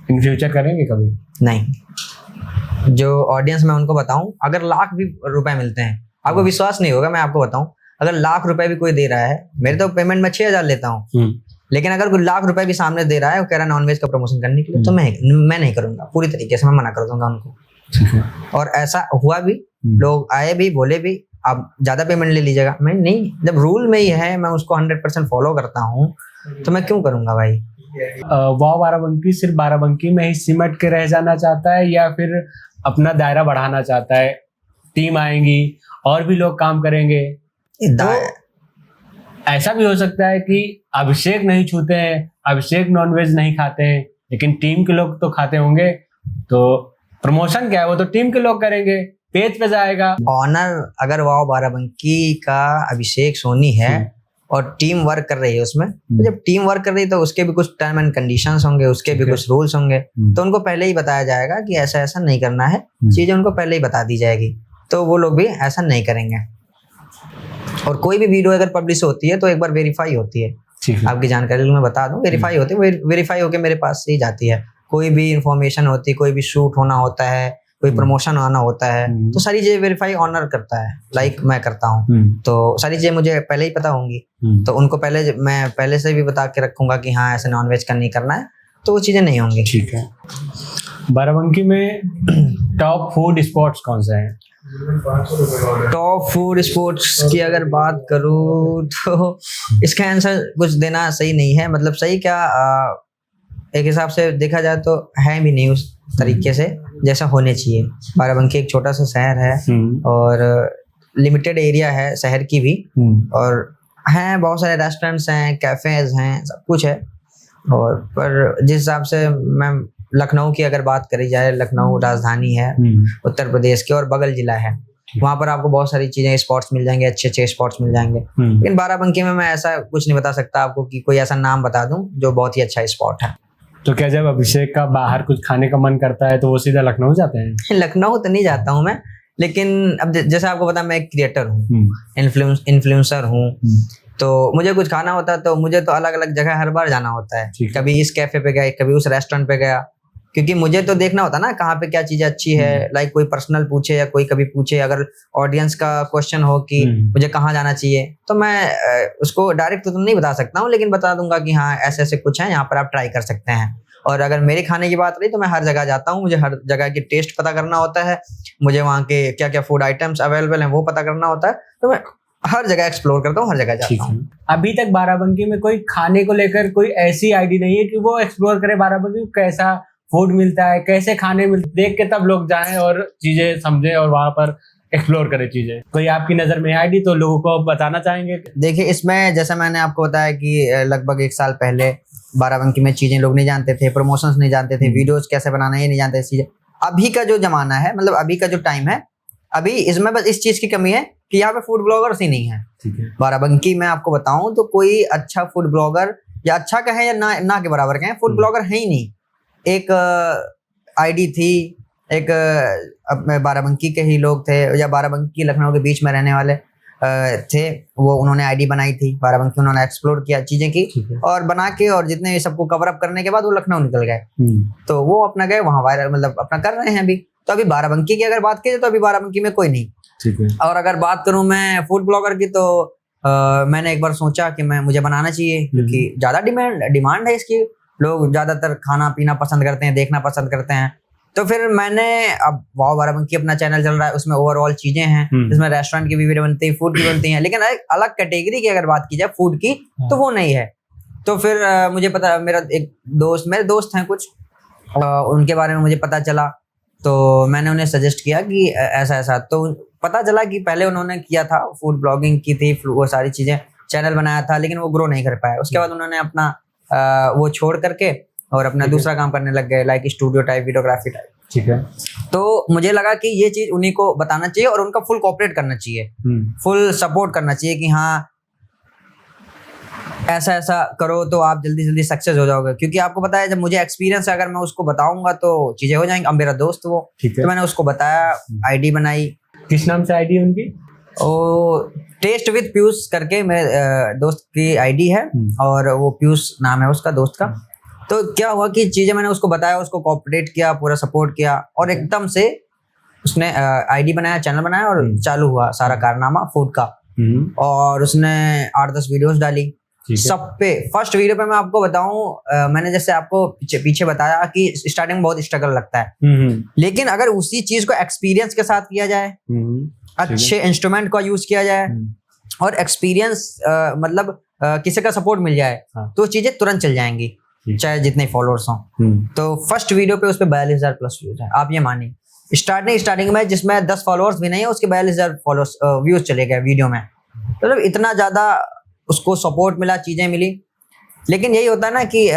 इन फ्यूचर करेंगे कभी? नहीं, जो ऑडियंस मैं उनको बताऊं, अगर लाख भी रुपए मिलते हैं, आपको विश्वास नहीं होगा, मैं आपको बताऊं, अगर लाख रुपए भी कोई दे रहा है, मेरे तो पेमेंट में 6,000 लेता हूँ, लेकिन अगर कोई लाख रुपए भी सामने दे रहा है, वो कह रहा है नॉनवेज का प्रमोशन करने के लिए, तो मैं नहीं करूंगा, पूरी तरीके से मैं मना कर दूंगा उनको। ठीक है। और ऐसा हुआ भी, लोग आए भी, बोले भी आप ज्यादा पेमेंट ले लीजिएगा, मैं नहीं, जब रूल में ही है, मैं उसको 100% फॉलो करता हूँ, तो मैं क्यों करूंगा भाई। वाव बाराबंकी सिर्फ बाराबंकी में ही सिमट के रह जाना चाहता है या फिर अपना दायरा बढ़ाना चाहता है? टीम आएंगी और भी लोग काम करेंगे, तो ऐसा भी हो सकता है कि अभिषेक नहीं छूते हैं, अभिषेक नॉनवेज नहीं खाते हैं, लेकिन टीम के लोग तो खाते होंगे, तो प्रमोशन क्या है, वो तो टीम के लोग करेंगे, पेज पे जाएगा। ऑनर अगर वाव बाराबंकी का अभिषेक सोनी है और टीम वर्क कर रही है उसमें, तो जब टीम वर्क कर रही है तो उसके भी कुछ टर्म एंड कंडीशंस होंगे, उसके भी कुछ रूल्स होंगे, तो उनको पहले ही बताया जाएगा कि ऐसा ऐसा नहीं करना है, चीजें उनको पहले ही बता दी जाएगी, तो वो लोग भी ऐसा नहीं करेंगे। और कोई भी वीडियो अगर पब्लिश होती है तो एक बार वेरीफाई होती है, आपकी जानकारी मैं बता दूं, वेरीफाई होती है, वेरीफाई होकर मेरे पास से ही जाती है। कोई भी इंफॉर्मेशन होती है, कोई भी शूट होना होता है, कोई प्रमोशन आना होता है, तो सारी चीजें वेरीफाई ऑनर करता है, लाइक मैं करता हूँ, तो सारी चीजें मुझे पहले ही पता होंगी, तो उनको मैं पहले से भी बता के रखूंगा कि हाँ ऐसे नॉनवेज का नहीं करना है, तो वो चीजें नहीं होंगी। ठीक है। बाराबंकी में टॉप फूड स्पॉट्स कौन से हैं? टॉप फूड स्पॉट्स की अगर बात करूँ तो इसका आंसर कुछ देना सही नहीं है, मतलब सही क्या, एक हिसाब से देखा जाए तो है भी नहीं उस तरीके से जैसा होने चाहिए। बाराबंकी एक छोटा सा शहर है और लिमिटेड एरिया है शहर की भी, और हैं बहुत सारे रेस्टोरेंट्स हैं, कैफेज हैं, सब कुछ है। और पर जिस हिसाब से मैं लखनऊ की अगर बात करी जाए, लखनऊ राजधानी है उत्तर प्रदेश की और बगल जिला है, वहाँ पर आपको बहुत सारी चीजें स्पॉट्स मिल जाएंगे, अच्छे अच्छे स्पॉट्स मिल जाएंगे। लेकिन बाराबंकी में मैं ऐसा कुछ नहीं बता सकता आपको कि कोई ऐसा नाम बता दूं जो बहुत ही अच्छा स्पॉट है। तो क्या जब अभिषेक का बाहर कुछ खाने का मन करता है तो वो सीधा लखनऊ जाते हैं? लखनऊ तो नहीं जाता हूँ मैं, लेकिन अब जैसे आपको पता मैं एक क्रिएटर हूँ, इन्फ्लुएंसर हूँ, तो मुझे कुछ खाना होता है तो मुझे तो अलग अलग जगह हर बार जाना होता है। कभी इस कैफे पे गया, कभी उस रेस्टोरेंट पे गया, क्योंकि मुझे तो देखना होता ना कहाँ पे क्या चीजें अच्छी है। लाइक कोई पर्सनल पूछे या कोई कभी पूछे, अगर ऑडियंस का क्वेश्चन हो कि मुझे कहाँ जाना चाहिए, तो मैं उसको डायरेक्ट तो नहीं बता सकता हूँ, लेकिन बता दूंगा कि हाँ ऐसे ऐसे कुछ है, यहाँ पर आप ट्राई कर सकते हैं। और अगर मेरे खाने की बात रही तो मैं हर जगह जाता हूँ, मुझे हर जगह की टेस्ट पता करना होता है, मुझे वहाँ के क्या क्या फूड आइटम्स अवेलेबल हैं वो पता करना होता है, तो मैं हर जगह एक्सप्लोर करता हूँ, हर जगह जाता हूँ। अभी तक बाराबंकी में कोई खाने को लेकर कोई ऐसी आईडी नहीं है कि वो एक्सप्लोर करे बाराबंकी में कैसा फूड मिलता है, कैसे खाने मिलते, देख के तब लोग जाएं और चीजें समझें और वहां पर एक्सप्लोर करें चीजें। कोई आपकी नजर में आईडी तो लोगों को बताना चाहेंगे? देखिए इसमें जैसा मैंने आपको बताया कि लगभग 1 साल पहले बाराबंकी में चीजें लोग नहीं जानते थे, प्रमोशंस नहीं जानते थे, वीडियोस कैसे बनाना ये नहीं जानते थे चीजें। अभी का जो जमाना है, मतलब अभी का जो टाइम है, अभी इसमें बस इस चीज की कमी है कि यहाँ पे फूड ब्लॉगर्स ही नहीं है। बाराबंकी में आपको बताऊं तो कोई अच्छा फूड ब्लॉगर, या अच्छा कहें या ना के बराबर कहें, फूड ब्लॉगर है ही नहीं। एक आईडी थी, एक बाराबंकी के ही लोग थे या बाराबंकी लखनऊ के बीच में रहने वाले थे, वो उन्होंने आईडी बनाई थी बाराबंकी, उन्होंने एक्सप्लोर किया चीजें की और बना के, और जितने सबको कवर अप करने के बाद वो लखनऊ निकल गए, तो वो अपना गए वहाँ वायरल, मतलब अपना कर रहे हैं अभी। तो अभी बाराबंकी की अगर बात की तो अभी बाराबंकी में कोई नहीं। ठीक है। और अगर बात करूं मैं फूड ब्लॉगर की, तो मैंने एक बार सोचा कि मुझे बनाना चाहिए, क्योंकि ज्यादा डिमांड है इसकी, लोग ज्यादातर खाना पीना पसंद करते हैं, देखना पसंद करते हैं। तो फिर मैंने, अब वाव बाराबंकी अपना चैनल चल रहा है, उसमें ओवरऑल चीजें हैं, इसमें रेस्टोरेंट की भी वीडियो बनती है, फूड की बनती है, लेकिन एक अलग कैटेगरी की अगर बात की जाए फूड की तो वो नहीं है। तो फिर मुझे पता, मेरे दोस्त हैं कुछ, उनके बारे में मुझे पता चला, तो मैंने उन्हें सजेस्ट किया कि ऐसा ऐसा। तो पता चला कि पहले उन्होंने किया था, फूड ब्लॉगिंग की थी, वो सारी चीजें, चैनल बनाया था, लेकिन वो ग्रो नहीं कर पाया। उसके बाद उन्होंने अपना वो छोड़ करके और अपना दूसरा काम करने लग गए, like studio type, videography type. ठीक है। तो मुझे लगा कि ये चीज उन्हीं को बताना चाहिए और उनका फुल कोऑपरेट करना चाहिए, फुल सपोर्ट करना चाहिए कि हाँ ऐसा ऐसा करो तो आप जल्दी जल्दी सक्सेस हो जाओगे। क्योंकि आपको पता है, जब मुझे एक्सपीरियंस है, अगर मैं उसको बताऊंगा तो चीजें हो जाएंगी। अब मेरा दोस्त वो, तो मैंने उसको बताया, आईडी बनाई। किस नाम से आईडी उनकी? वो टेस्ट विद पीयूष करके मेरे दोस्त की आईडी है, और वो पीयूष नाम है उसका दोस्त का। तो क्या हुआ कि चीजें मैंने उसको बताया, उसको कोऑपरेट किया, पूरा सपोर्ट किया, और एकदम से उसने आईडी बनाया, चैनल बनाया, और चालू हुआ सारा कारनामा फूड का। और उसने 8-10 वीडियोस डाली सब पे। फर्स्ट वीडियो पे मैं आपको बताऊं, मैंने जैसे आपको पीछे बताया कि स्टार्टिंग में बहुत स्ट्रगल लगता है, लेकिन अगर उसी चीज को एक्सपीरियंस के साथ किया जाए, अच्छे इंस्ट्रूमेंट का यूज किया जाए, और एक्सपीरियंस मतलब किसी का सपोर्ट मिल जाए, तो चीजें तुरंत चल जाएंगी, चाहे जितने फॉलोअर्स हों। तो फर्स्ट वीडियो पे उस पे 42,000 प्लस व्यूज है, आप ये मानिए। स्टार्टिंग में जिसमें 10 फॉलोअर्स भी नहीं है, उसके 42,000 फॉलोअर्स व्यूज चले गए वीडियो में। मतलब इतना ज्यादा उसको सपोर्ट मिला, चीजें मिली। लेकिन यही होता है ना कि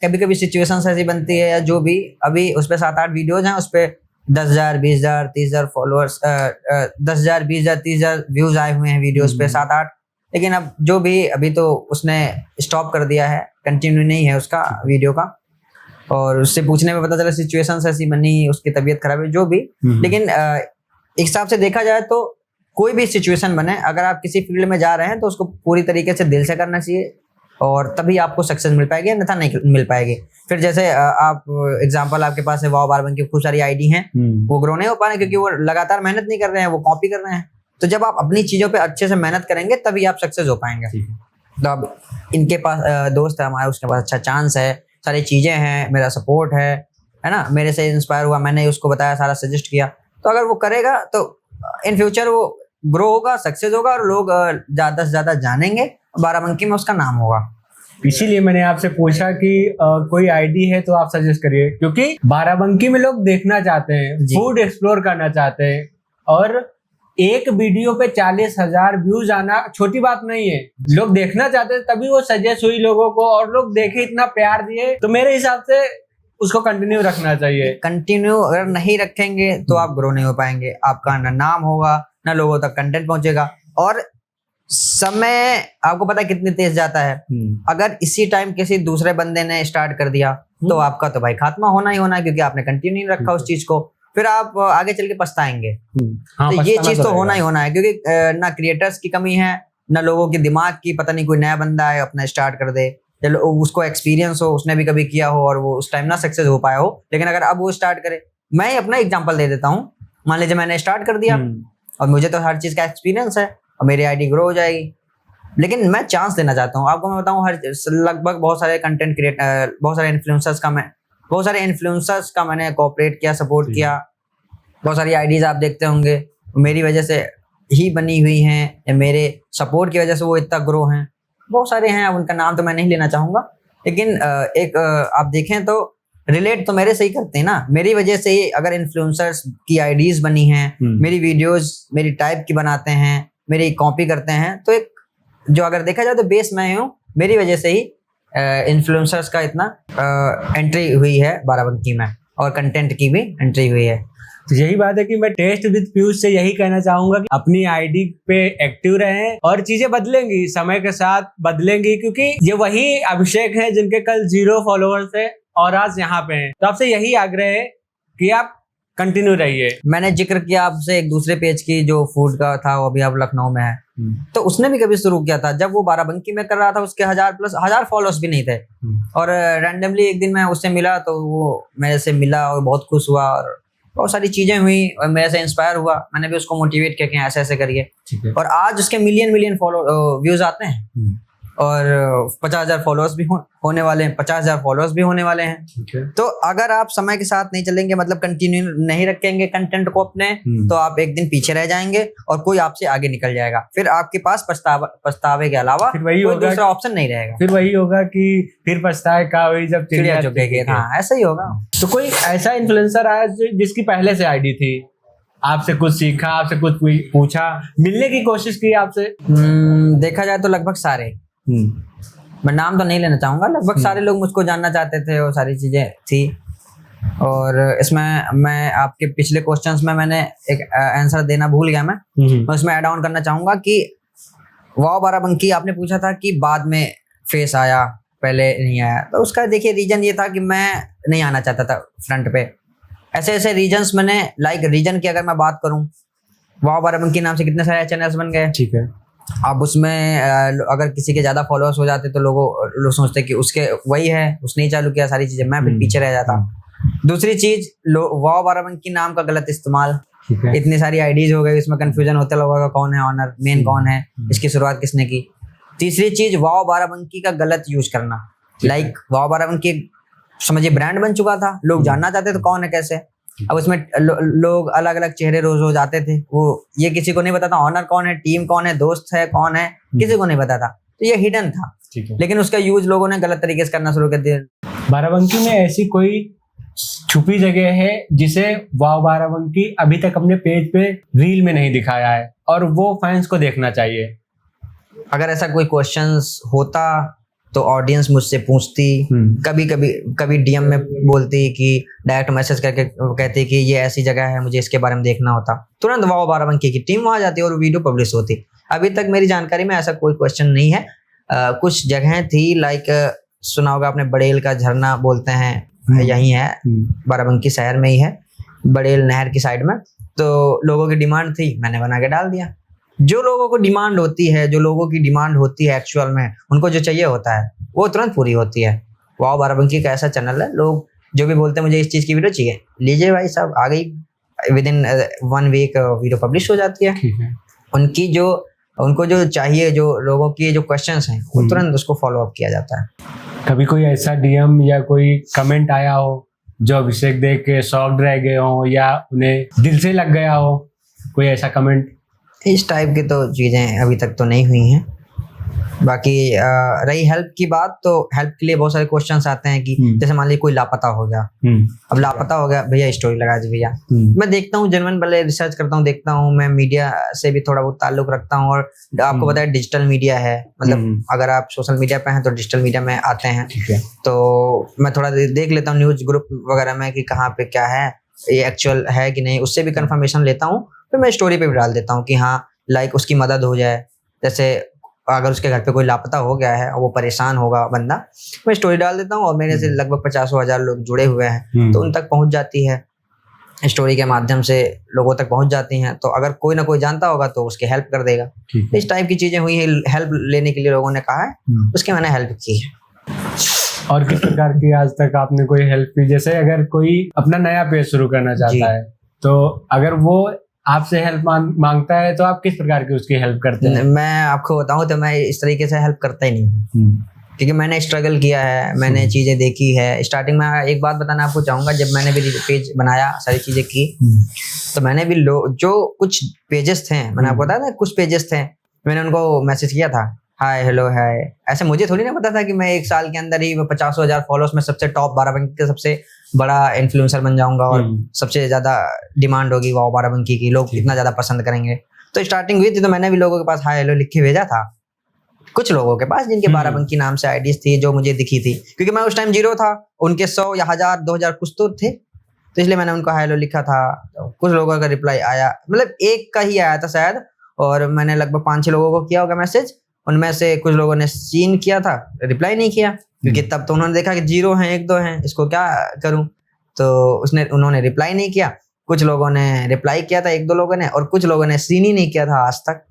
कभी कभी सिचुएशन ऐसी बनती है, या जो भी, अभी उस पर 7-8 वीडियोज हैं, उस पर 10,000, 20,000, 30,000 फॉलोअर्स, 10,000, 20,000, 30,000 व्यूज आए हुए हैं वीडियोस पे, 7-8। लेकिन अब जो भी, अभी तो उसने स्टॉप कर दिया है, कंटिन्यू नहीं है उसका वीडियो का। और उससे पूछने में पता चला सिचुएशन ऐसी बनी, उसकी तबीयत खराब है, जो भी। लेकिन एक हिसाब से देखा जाए तो कोई भी सिचुएशन बने, अगर आप किसी फील्ड में जा रहे हैं तो उसको पूरी तरीके से दिल से करना चाहिए, और तभी आपको सक्सेस मिल पाएगी, अन्यथा नहीं मिल पाएगी। फिर जैसे आप एग्जांपल आपके पास है, वाव बारबन की खूब सारी आईडी हैं, वो ग्रो नहीं हो पा रहे क्योंकि वो लगातार मेहनत नहीं कर रहे हैं, वो कॉपी कर रहे हैं। तो जब आप अपनी चीजों पे अच्छे से मेहनत करेंगे तभी आप सक्सेस हो पाएंगे। तो अब इनके पास दोस्त है हमारा, उसके पास अच्छा चांस है, सारी चीजें हैं, मेरा सपोर्ट है ना, मेरे से इंस्पायर हुआ, मैंने उसको बताया, सारा सजेस्ट किया। तो अगर वो करेगा तो इन फ्यूचर वो ग्रो होगा, सक्सेस होगा, और लोग ज्यादा से ज्यादा जानेंगे, बाराबंकी में उसका नाम होगा। इसीलिए मैंने आपसे पूछा कि कोई आईडी है तो आप सजेस्ट करिए, क्योंकि बाराबंकी में लोग देखना चाहते हैं, फूड एक्सप्लोर करना चाहते हैं, और एक वीडियो पे 40,000 व्यूज आना छोटी बात नहीं है। लोग देखना चाहते हैं, तभी वो सजेस्ट हुई लोगों को, और लोग देखे, इतना प्यार दिए, तो मेरे हिसाब से उसको कंटिन्यू रखना चाहिए। कंटिन्यू अगर नहीं रखेंगे तो आप ग्रो नहीं हो पाएंगे, आपका ना नाम होगा, ना लोगों तक कंटेंट पहुंचेगा। और समय आपको पता है कितनी तेज जाता है। अगर इसी टाइम किसी दूसरे बंदे ने स्टार्ट कर दिया तो आपका तो भाई खात्मा होना ही होना है, क्योंकि आपने कंटिन्यू नहीं रखा उस चीज को। फिर आप आगे चल के पछताएंगे। तो ये चीज तो होना ही होना है, क्योंकि ना क्रिएटर्स की कमी है, ना लोगों के दिमाग की। पता नहीं कोई नया बंदा है अपना स्टार्ट कर दे, चलो उसको एक्सपीरियंस हो, उसने भी कभी किया हो और वो उस टाइम ना सक्सेस हो पाया हो, लेकिन अगर अब वो स्टार्ट करे, मैं अपना एग्जांपल दे देता हूँ। मान लीजिए मैंने स्टार्ट कर दिया और मुझे तो हर चीज का एक्सपीरियंस है और मेरी आईडी ग्रो हो जाएगी, लेकिन मैं चांस देना चाहता हूँ आपको। मैं बताऊँ, हर लगभग बहुत सारे कंटेंट क्रिएटर, बहुत सारे इन्फ्लुएंसर्स का मैंने कोऑपरेट किया, सपोर्ट किया। बहुत सारी आईडीज आप देखते होंगे मेरी वजह से ही बनी हुई हैं, या मेरे सपोर्ट की वजह से वो इतना ग्रो हैं। बहुत सारे हैं, अब उनका नाम तो मैं नहीं लेना चाहूंगा, लेकिन एक आप देखें तो रिलेट तो मेरे से ही करते हैं ना। मेरी वजह से ही अगर इन्फ्लुएंसर्स की आईडीज बनी हैं, मेरी वीडियोस मेरी टाइप की बनाते हैं, मेरी कॉपी करते हैं, तो एक जो अगर देखा जाए तो बेस मैं हूँ, मेरी वजह से ही इन्फ्लुएंसर्स का इतना एंट्री हुई है बाराबंकी में, और कंटेंट की भी एंट्री हुई है। तो यही बात है कि मैं टेस्ट विद पीयूष से यही कहना चाहूंगा कि अपनी आईडी पे एक्टिव रहें, और चीजें बदलेंगी, समय के साथ बदलेंगी, क्योंकि ये वही अभिषेक हैं जिनके कल 0 फॉलोअर्स थे और आज यहाँ पे हैं। तो आपसे यही आग्रह है कि आप कंटिन्यू रहिए। मैंने जिक्र किया आपसे एक दूसरे पेज की जो फूड का था, वो अभी अब लखनऊ में है। तो उसने भी कभी शुरू किया था, जब वो बाराबंकी में कर रहा था, उसके 1000 फॉलोअर्स भी नहीं थे। और रैंडमली एक दिन मैं उससे मिला, तो वो मेरे से मिला और बहुत खुश हुआ, और बहुत सारी चीजें हुई और मेरे से इंस्पायर हुआ। मैंने भी उसको मोटिवेट किया कि ऐसे ऐसे करिए, और आज उसके मिलियन व्यूज आते हैं, और 50,000 फॉलोअर्स भी होने वाले हैं, 50,000 फॉलोअर्स भी होने वाले हैं। तो अगर आप समय के साथ नहीं चलेंगे, मतलब कंटिन्यू नहीं रखेंगे कंटेंट को अपने, तो आप एक दिन पीछे रह जाएंगे और कोई आपसे आगे निकल जाएगा। फिर आपके पास पछतावे के अलावा कोई दूसरा ऑप्शन नहीं रहेगा। फिर वही होगा कि फिर पछताए का वही जब चिड़िया चुगेगी। हाँ, ऐसा ही होगा। तो कोई ऐसा इन्फ्लुएंसर आया जिसकी पहले से आईडी थी, आपसे कुछ सीखा, आपसे कुछ पूछा, मिलने की कोशिश की आपसे? देखा जाए तो लगभग सारे, मैं नाम तो नहीं लेना चाहूंगा, लगभग सारे लोग मुझको जानना चाहते थे, और सारी चीजें थी। और इसमें मैं आपके पिछले क्वेश्चंस में मैंने एक आंसर देना भूल गया, मैं उसमें ऐड ऑन करना चाहूंगा कि वाव बाराबंकी आपने पूछा था कि बाद में फेस आया, पहले नहीं आया। तो उसका देखिए रीजन ये था कि मैं नहीं आना चाहता था फ्रंट पे। ऐसे ऐसे रीजन्स मैंने, लाइक रीजन की अगर मैं बात करूं, वाव बाराबंकी नाम से कितने सारे चैनल्स बन गए। ठीक है। अब उसमें अगर किसी के ज्यादा फॉलोअर्स हो जाते तो लोग सोचते कि उसके वही है, उसने ही चालू किया सारी चीजें, मैं फिर पीछे रह जाता। दूसरी चीज, वाव बाराबंकी नाम का गलत इस्तेमाल, ठीक है। इतनी सारी आईडीज हो गई, इसमें कंफ्यूजन होता लोगों का कौन है ऑनर, मेन कौन है, इसकी शुरुआत किसने की। तीसरी चीज, वाव बाराबंकी का गलत यूज करना। लाइक वाव बाराबंकी समझिए ब्रांड बन चुका था, लोग जानना चाहते थे कौन है कैसे। अब उसमें लोग अलग अलग चेहरे रोज रोज आते थे, वो ये किसी को नहीं पता था ऑनर कौन है, टीम कौन है, दोस्त है कौन है, किसी को नहीं पता था, तो ये हिडन था। ठीक है। लेकिन उसका यूज लोगों ने गलत तरीके से करना शुरू कर दिया। बाराबंकी में ऐसी कोई छुपी जगह है जिसे वाव बाराबंकी अभी तक अपने पेज पे रील में नहीं दिखाया है और वो फैंस को देखना चाहिए? अगर ऐसा कोई क्वेश्चंस होता तो ऑडियंस मुझसे पूछती, कभी डीएम में बोलती कि डायरेक्ट मैसेज करके कहती कि ये ऐसी जगह है, मुझे इसके बारे में देखना होता, तुरंत वाव बाराबंकी की टीम वहां जाती और वीडियो पब्लिश होती। अभी तक मेरी जानकारी में ऐसा कोई क्वेश्चन नहीं है। कुछ जगहें थी, लाइक सुना होगा आपने, बड़ेल का झरना बोलते हैं, यही है, बाराबंकी शहर में ही है, बड़ेल नहर की साइड में। तो लोगों की डिमांड थी, मैंने बना के डाल दिया। जो लोगों को डिमांड होती है, जो लोगों की डिमांड होती है एक्चुअल में, उनको जो चाहिए होता है वो तुरंत पूरी होती है। वाव बाराबंकी का ऐसा चैनल है, लोग जो भी बोलते हैं मुझे इस चीज की वीडियो चाहिए, लीजिए भाई साहब, आ गई, within 1 week video publish हो जाती है। उनको जो चाहिए, जो लोगों की जो क्वेश्चंस हैं, वो तुरंत उसको फॉलो अप किया जाता है। कभी कोई ऐसा डीएम या कोई कमेंट आया हो जो अभिषेक देख के शॉक्ड रह गए हो या उन्हें दिल से लग गया हो, कोई ऐसा कमेंट? इस टाइप की तो चीजें अभी तक तो नहीं हुई हैं। बाकी रही हेल्प की बात, तो हेल्प के लिए बहुत सारे क्वेश्चंस आते हैं कि जैसे मान लीजिए कोई लापता हो गया, अब लापता हो गया, भैया स्टोरी लगा दी भैया। मैं देखता हूँ, जेन्युइन पहले रिसर्च करता हूँ, देखता हूँ, मैं मीडिया से भी थोड़ा बहुत ताल्लुक रखता हूँ, और आपको पता है डिजिटल मीडिया है, मतलब अगर आप सोशल मीडिया पे हैं तो डिजिटल मीडिया में आते हैं। तो मैं थोड़ा देख लेता हूँ न्यूज ग्रुप वगैरह में कि कहाँ पे क्या है, ये एक्चुअल है कि नहीं, उससे भी कंफर्मेशन लेता हूँ, फिर मैं स्टोरी पे भी डाल देता हूँ कि हाँ लाइक उसकी मदद हो जाए। जैसे अगर उसके घर पे कोई लापता हो गया है और वो परेशान होगा बंदा, मैं स्टोरी डाल देता हूँ, और मेरे से लगभग 50,000 लोग जुड़े हुए हैं, तो उन तक पहुंच जाती है, स्टोरी के माध्यम से लोगों तक पहुंच जाती हैं। तो अगर कोई ना कोई जानता होगा तो उसकी हेल्प कर देगा। इस टाइप की चीजें हुई है, हेल्प लेने के लिए लोगों ने कहा है, उसके मैंने हेल्प की है। और किस प्रकार की आज तक आपने कोई हेल्प की? जैसे अगर कोई अपना नया पेज शुरू करना चाहता है, तो अगर वो आपसे हेल्प मांगता है तो आप किस प्रकार की उसकी हेल्प करते हैं? मैं आपको बताऊं तो मैं इस तरीके से हेल्प करता ही नहीं हूँ, क्योंकि मैंने स्ट्रगल किया है, मैंने चीजें देखी है। स्टार्टिंग में एक बात बताना आपको चाहूंगा, जब मैंने भी पेज बनाया, सारी चीजें की, तो मैंने भी जो कुछ पेजेस थे, मैंने आपको बताया था कुछ पेजेस थे, मैंने उनको मैसेज किया था, हाय हेलो हाय। ऐसे मुझे थोड़ी ना पता था कि मैं 1 साल के अंदर ही 50,000 फॉलोअर्स में सबसे टॉप बाराबंकी का सबसे बड़ा इन्फ्लुएंसर बन जाऊंगा और सबसे ज्यादा डिमांड होगी वाव बाराबंकी की, लोग इतना ज्यादा पसंद करेंगे। तो स्टार्टिंग हुई थी तो मैंने भी लोगों के पास हाय हेलो लिख के भेजा था, कुछ लोगों के पास जिनके बाराबंकी नाम से आईडीज थी, जो मुझे दिखी थी, क्योंकि मैं उस टाइम 0 था, उनके 100 या 1000 2000 कुछ तो थे, तो इसलिए मैंने उनको हाय हेलो लिखा था। तो कुछ लोगों का रिप्लाई आया, मतलब एक का ही आया था शायद, और मैंने लगभग 5-6 लोगों को किया होगा मैसेज। उनमें से कुछ लोगों ने सीन किया था, रिप्लाई नहीं किया, क्योंकि तब तो उन्होंने देखा कि 0 हैं 1-2 हैं, इसको क्या करूं, तो उन्होंने रिप्लाई नहीं किया। कुछ लोगों ने रिप्लाई किया था, 1-2 लोगों ने, और कुछ लोगों ने सीन ही नहीं किया था आज तक।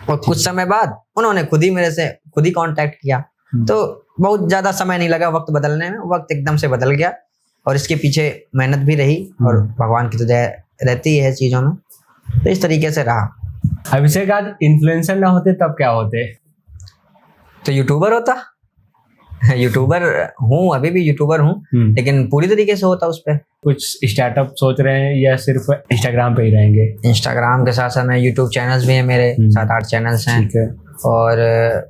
और कुछ समय बाद उन्होंने खुद ही कांटेक्ट किया। तो बहुत ज्यादा समय नहीं लगा वक्त बदलने में, वक्त एकदम से बदल गया, और इसके पीछे मेहनत भी रही, और भगवान की तो दया रहती है चीजों में, तो इस तरीके से रहा। अभिषेक आज इन्फ्लुएंसर ना होते तब क्या होते? तो यूट्यूबर होता। यूट्यूबर हूँ, अभी भी यूट्यूबर हूँ, लेकिन पूरी तरीके से होता उस पर। कुछ स्टार्टअप सोच रहे हैं या सिर्फ इंस्टाग्राम पे ही रहेंगे? इंस्टाग्राम के साथ साथ मैं यूट्यूब चैनल्स भी हैं मेरे, 7-8 चैनल्स हैं। ठीक है। और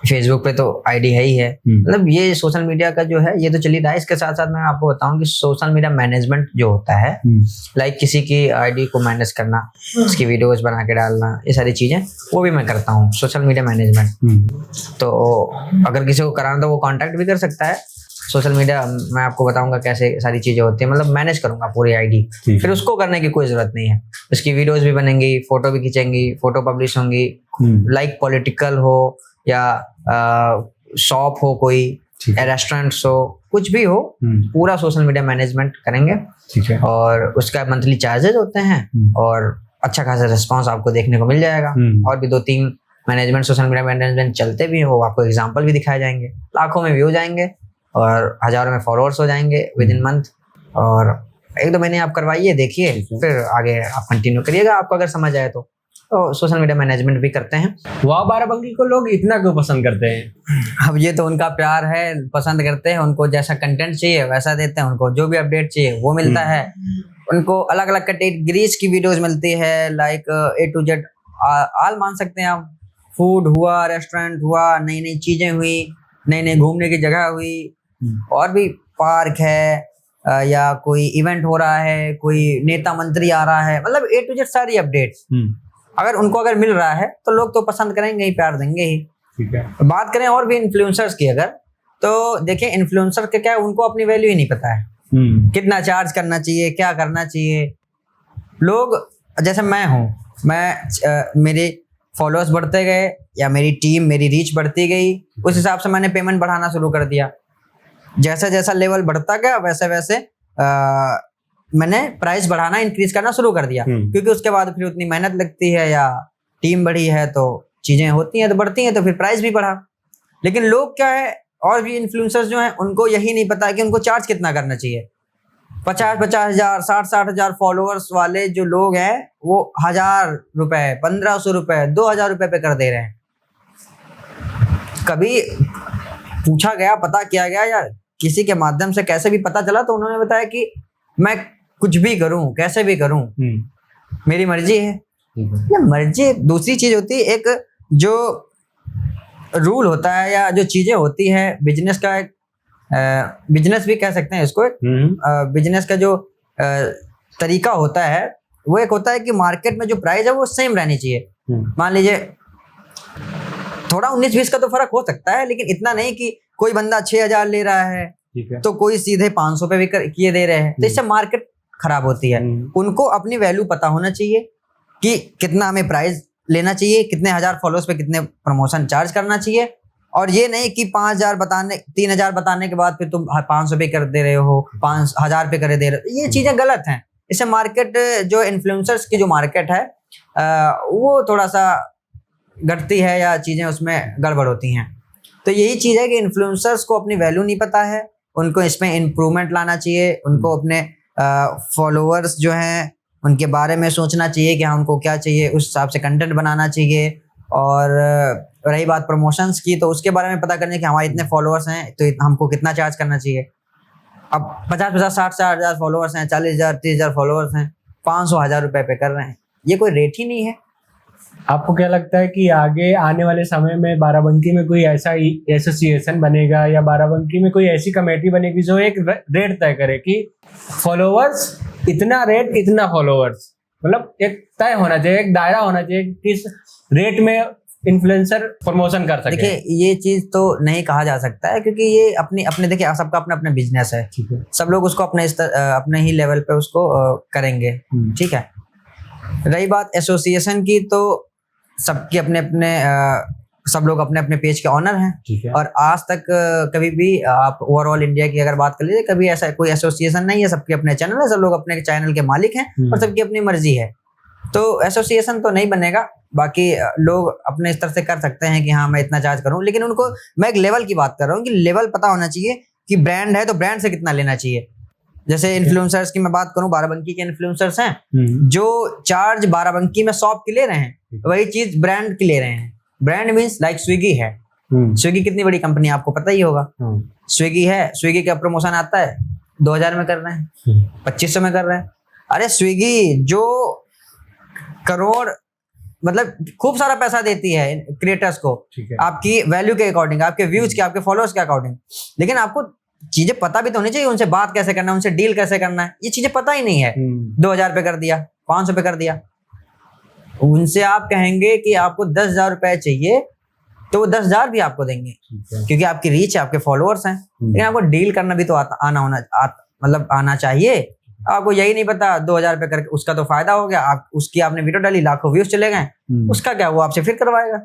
फेसबुक पे तो आईडी है ही है। मतलब ये सोशल मीडिया का जो है ये तो चली रहा है। इसके साथ साथ मैं आपको बताऊं कि सोशल मीडिया मैनेजमेंट जो होता है, लाइक किसी की आईडी को मैनेज करना, उसकी वीडियोस बना के डालना, ये सारी चीजें वो भी मैं करता हूँ, सोशल मीडिया मैनेजमेंट। तो अगर किसी को कराना तो वो कांटेक्ट भी कर सकता है। सोशल मीडिया मैं आपको बताऊंगा कैसे सारी चीजें होती है, मतलब मैनेज करूंगा पूरी आईडी, फिर उसको करने की कोई जरूरत नहीं है। उसकी वीडियोस भी बनेंगी, फोटो भी खींचेंगी, फोटो पब्लिश होंगी, लाइक पॉलिटिकल हो या शॉप हो, कोई रेस्टोरेंट्स हो, कुछ भी हो, पूरा सोशल मीडिया मैनेजमेंट करेंगे। ठीक है। और उसका मंथली चार्जेस होते हैं, और अच्छा खासा रिस्पांस आपको देखने को मिल जाएगा। और भी 2-3 मैनेजमेंट, सोशल मीडिया मैनेजमेंट चलते भी हो, आपको एग्जांपल भी दिखाए जाएंगे, लाखों में व्यू जाएंगे और हजारों में फॉलोअर्स हो जाएंगे विद इन मंथ। और 1-2 महीने आप करवाइए, देखिए, फिर आगे आप कंटिन्यू करिएगा, आपको अगर समझ आए तो सोशल मीडिया मैनेजमेंट भी करते हैं। वाह बाराबंकी को लोग इतना क्यों पसंद करते हैं? अब ये तो उनका प्यार है, पसंद करते हैं, उनको जैसा कंटेंट चाहिए वैसा देते हैं, उनको जो भी अपडेट चाहिए वो मिलता है, उनको अलग अलग कैटेगरीज की वीडियोस मिलती है, like A to Z all मान सकते हैं आप। फूड हुआ, रेस्टोरेंट हुआ, नई नई चीजें हुई, नई नई घूमने की जगह हुई, और भी पार्क है, या कोई इवेंट हो रहा है, कोई नेता मंत्री आ रहा है, मतलब A to Z सारी अपडेट्स अगर मिल रहा है तो लोग तो पसंद करेंगे ही, प्यार देंगे ही। ठीक है। बात करें और भी इन्फ्लुएंसर्स की अगर, तो देखिए इन्फ्लुएंसर के क्या है, उनको अपनी वैल्यू ही नहीं पता है, कितना चार्ज करना चाहिए, क्या करना चाहिए। लोग जैसे मैं हूँ, मेरे फॉलोअर्स बढ़ते गए या मेरी टीम, मेरी रीच बढ़ती गई, उस हिसाब से मैंने पेमेंट बढ़ाना शुरू कर दिया। जैसा जैसा लेवल बढ़ता गया वैसे वैसे मैंने प्राइस बढ़ाना, इंक्रीज करना शुरू कर दिया, क्योंकि उसके बाद फिर उतनी मेहनत लगती है, या टीम बढ़ी है तो चीजें होती हैं तो बढ़ती हैं, तो फिर प्राइस भी बढ़ा। लेकिन लोग क्या है, और भी इन्फ्लुएंसर्स जो हैं, उनको यही नहीं पता कि उनको चार्ज कितना करना चाहिए। 50-50 हजार, 60-60 हजार फॉलोअर्स वाले जो लोग हैं, वो 1000 रुपए, 1500 रुपए, 2000 रुपए पे कर दे रहे हैं। कभी पूछा गया, पता किया गया, या किसी के माध्यम से कैसे भी पता चला, तो उन्होंने बताया कि मैं कुछ भी करूं, कैसे भी करूं, मेरी मर्जी है। या मर्जी दूसरी चीज होती है, एक जो रूल होता है या जो चीजें होती है बिजनेस का, एक बिजनेस भी कह सकते हैं इसको, बिजनेस का जो तरीका होता है, वो एक होता है कि मार्केट में जो प्राइस है वो सेम रहनी चाहिए। मान लीजिए थोड़ा 19-20 का तो फर्क हो सकता है, लेकिन इतना नहीं कि कोई बंदा 6000 ले रहा है तो कोई सीधे 500 पे भी किए दे रहे हैं, तो इससे मार्केट खराब होती है। उनको अपनी वैल्यू पता होना चाहिए कि कितना हमें प्राइस लेना चाहिए, कितने हजार फॉलोअर्स पे कितने प्रमोशन चार्ज करना चाहिए, और ये नहीं कि 5000 बताने, 3000 बताने के बाद फिर तुम 500 पे कर दे रहे हो, 5000 पे कर दे रहे हो। ये चीजें गलत हैं। इससे मार्केट, जो इन्फ्लुएंसर्स की जो मार्केट है, वो थोड़ा सा घटती है, या चीजें उसमें गड़बड़ होती हैं। तो यही चीज है कि इन्फ्लुएंसर्स को अपनी वैल्यू नहीं पता है, उनको इसमें इम्प्रूवमेंट लाना चाहिए, उनको अपने फॉलोअर्स जो हैं उनके बारे में सोचना चाहिए कि हाँ उनको क्या चाहिए, उस हिसाब से कंटेंट बनाना चाहिए। और रही बात प्रमोशंस की, तो उसके बारे में पता करने कि हमारे इतने फॉलोअर्स हैं तो हमको कितना चार्ज करना चाहिए। अब 50-50, 60-60 हजार फॉलोअर्स हैं, 40,000, 30,000 फॉलोअर्स हैं, 500-1000 रुपए पे कर रहे हैं, ये कोई रेट ही नहीं है। आपको क्या लगता है कि आगे आने वाले समय में बाराबंकी में कोई ऐसा एसोसिएशन बनेगा, या बाराबंकी में कोई ऐसी कमेटी बनेगी जो एक रेट तय करे कि फॉलोअर्स इतना रेट, इतना फॉलोअर्स, मतलब एक तय होना चाहिए, एक दायरा होना चाहिए, किस रेट में इन्फ्लुएंसर प्रमोशन कर सके। देखिए ये चीज तो नहीं कहा जा सकता है, क्योंकि ये अपने देखिए सबका अपना अपना बिजनेस है, सब लोग उसको अपने ही लेवल पे उसको करेंगे, ठीक है। रही बात एसोसिएशन की, तो सबके अपने अपने सब लोग अपने अपने पेज के ऑनर हैं, और आज तक कभी भी आप ओवरऑल इंडिया की अगर बात कर लीजिए, कभी ऐसा कोई एसोसिएशन नहीं है, सबके अपने चैनल है, सब लोग अपने चैनल के मालिक हैं, और सबकी अपनी मर्जी है। तो एसोसिएशन तो नहीं बनेगा, बाकी लोग अपने स्तर से कर सकते हैं कि हाँ मैं इतना चार्ज करूं, लेकिन उनको, मैं एक लेवल की बात कर रहा हूँ कि लेवल पता होना चाहिए कि ब्रांड है तो ब्रांड से कितना लेना चाहिए। जैसे इन्फ्लुएंसर्स की मैं बात करूं, बाराबंकी के इन्फ्लुएंसर्स हैं जो चार्ज बाराबंकी में शॉप की ले रहे हैं, वही चीज ब्रांड की ले रहे हैं। ब्रांड मीन्स लाइक स्विगी है, स्विगी कितनी बड़ी कंपनी आपको पता ही होगा। स्विगी है, स्विगी का प्रमोशन आता है 2000 में कर रहे हैं, 2500 में कर रहे हैं। अरे स्विगी जो करोड़, मतलब खूब सारा पैसा देती है क्रिएटर्स को, आपकी वैल्यू के अकॉर्डिंग, आपके व्यूज के, आपके फॉलोअर्स के अकॉर्डिंग, लेकिन आपको चीजें पता भी तो होनी चाहिए, उनसे बात कैसे करना है, उनसे डील कैसे करना है, ये चीजें पता ही नहीं है। 2000 पे कर दिया, 500 पे कर दिया, उनसे आप कहेंगे कि आपको 10,000 रुपए चाहिए, तो वो 10,000 भी आपको देंगे, क्योंकि आपकी रीच है, आपके फॉलोअर्स हैं। लेकिन आपको डील करना भी तो आना चाहिए। आपको यही नहीं पता, 2000 पे करके उसका तो फायदा हो गया, आप उसकी आपने वीडियो डाली, लाखों व्यूज चले गए, उसका क्या, वो आपसे फिर करवाएगा।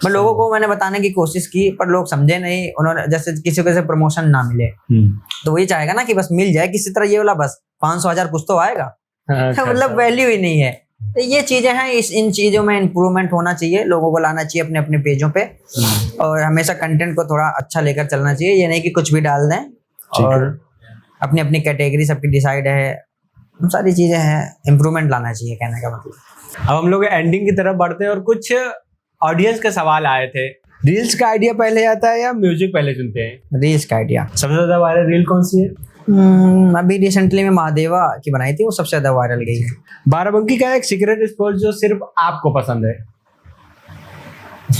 मैं लोगों को मैंने बताने की कोशिश की, पर लोग समझे नहीं। उन्होंने जैसे किसी को प्रमोशन ना मिले, तो वही चाहेगा ना कि बस मिल जाए किसी तरह, ये वाला बस 500-1000 कुछ तो आएगा, मतलब वैल्यू ही नहीं है। तो ये चीजें हैं, इन चीजों में इम्प्रूवमेंट होना चाहिए, लोगों को लाना चाहिए अपने अपने पेजों पे, और हमेशा कंटेंट को थोड़ा अच्छा लेकर चलना चाहिए। ये नहीं कि कुछ भी डाल दें, और अपनी अपनी कैटेगरी सबकी डिसाइड है, सारी चीजें हैं, इम्प्रूवमेंट लाना चाहिए, कहने का मतलब। अब हम लोग एंडिंग की तरफ बढ़ते हैं और कुछ ऑडियंस के सवाल आए थे। रील्स का आइडिया पहले आता है या म्यूजिक पहले चुनते हैं? रील्स का आइडिया सबसे ज्यादा वायरल रील कौन सी है? अभी रिसेंटली में महादेवा की बनाई थी, वो सबसे ज्यादा वायरल गई है। बाराबंकी का एक सीक्रेट स्पॉट जो सिर्फ आपको पसंद है?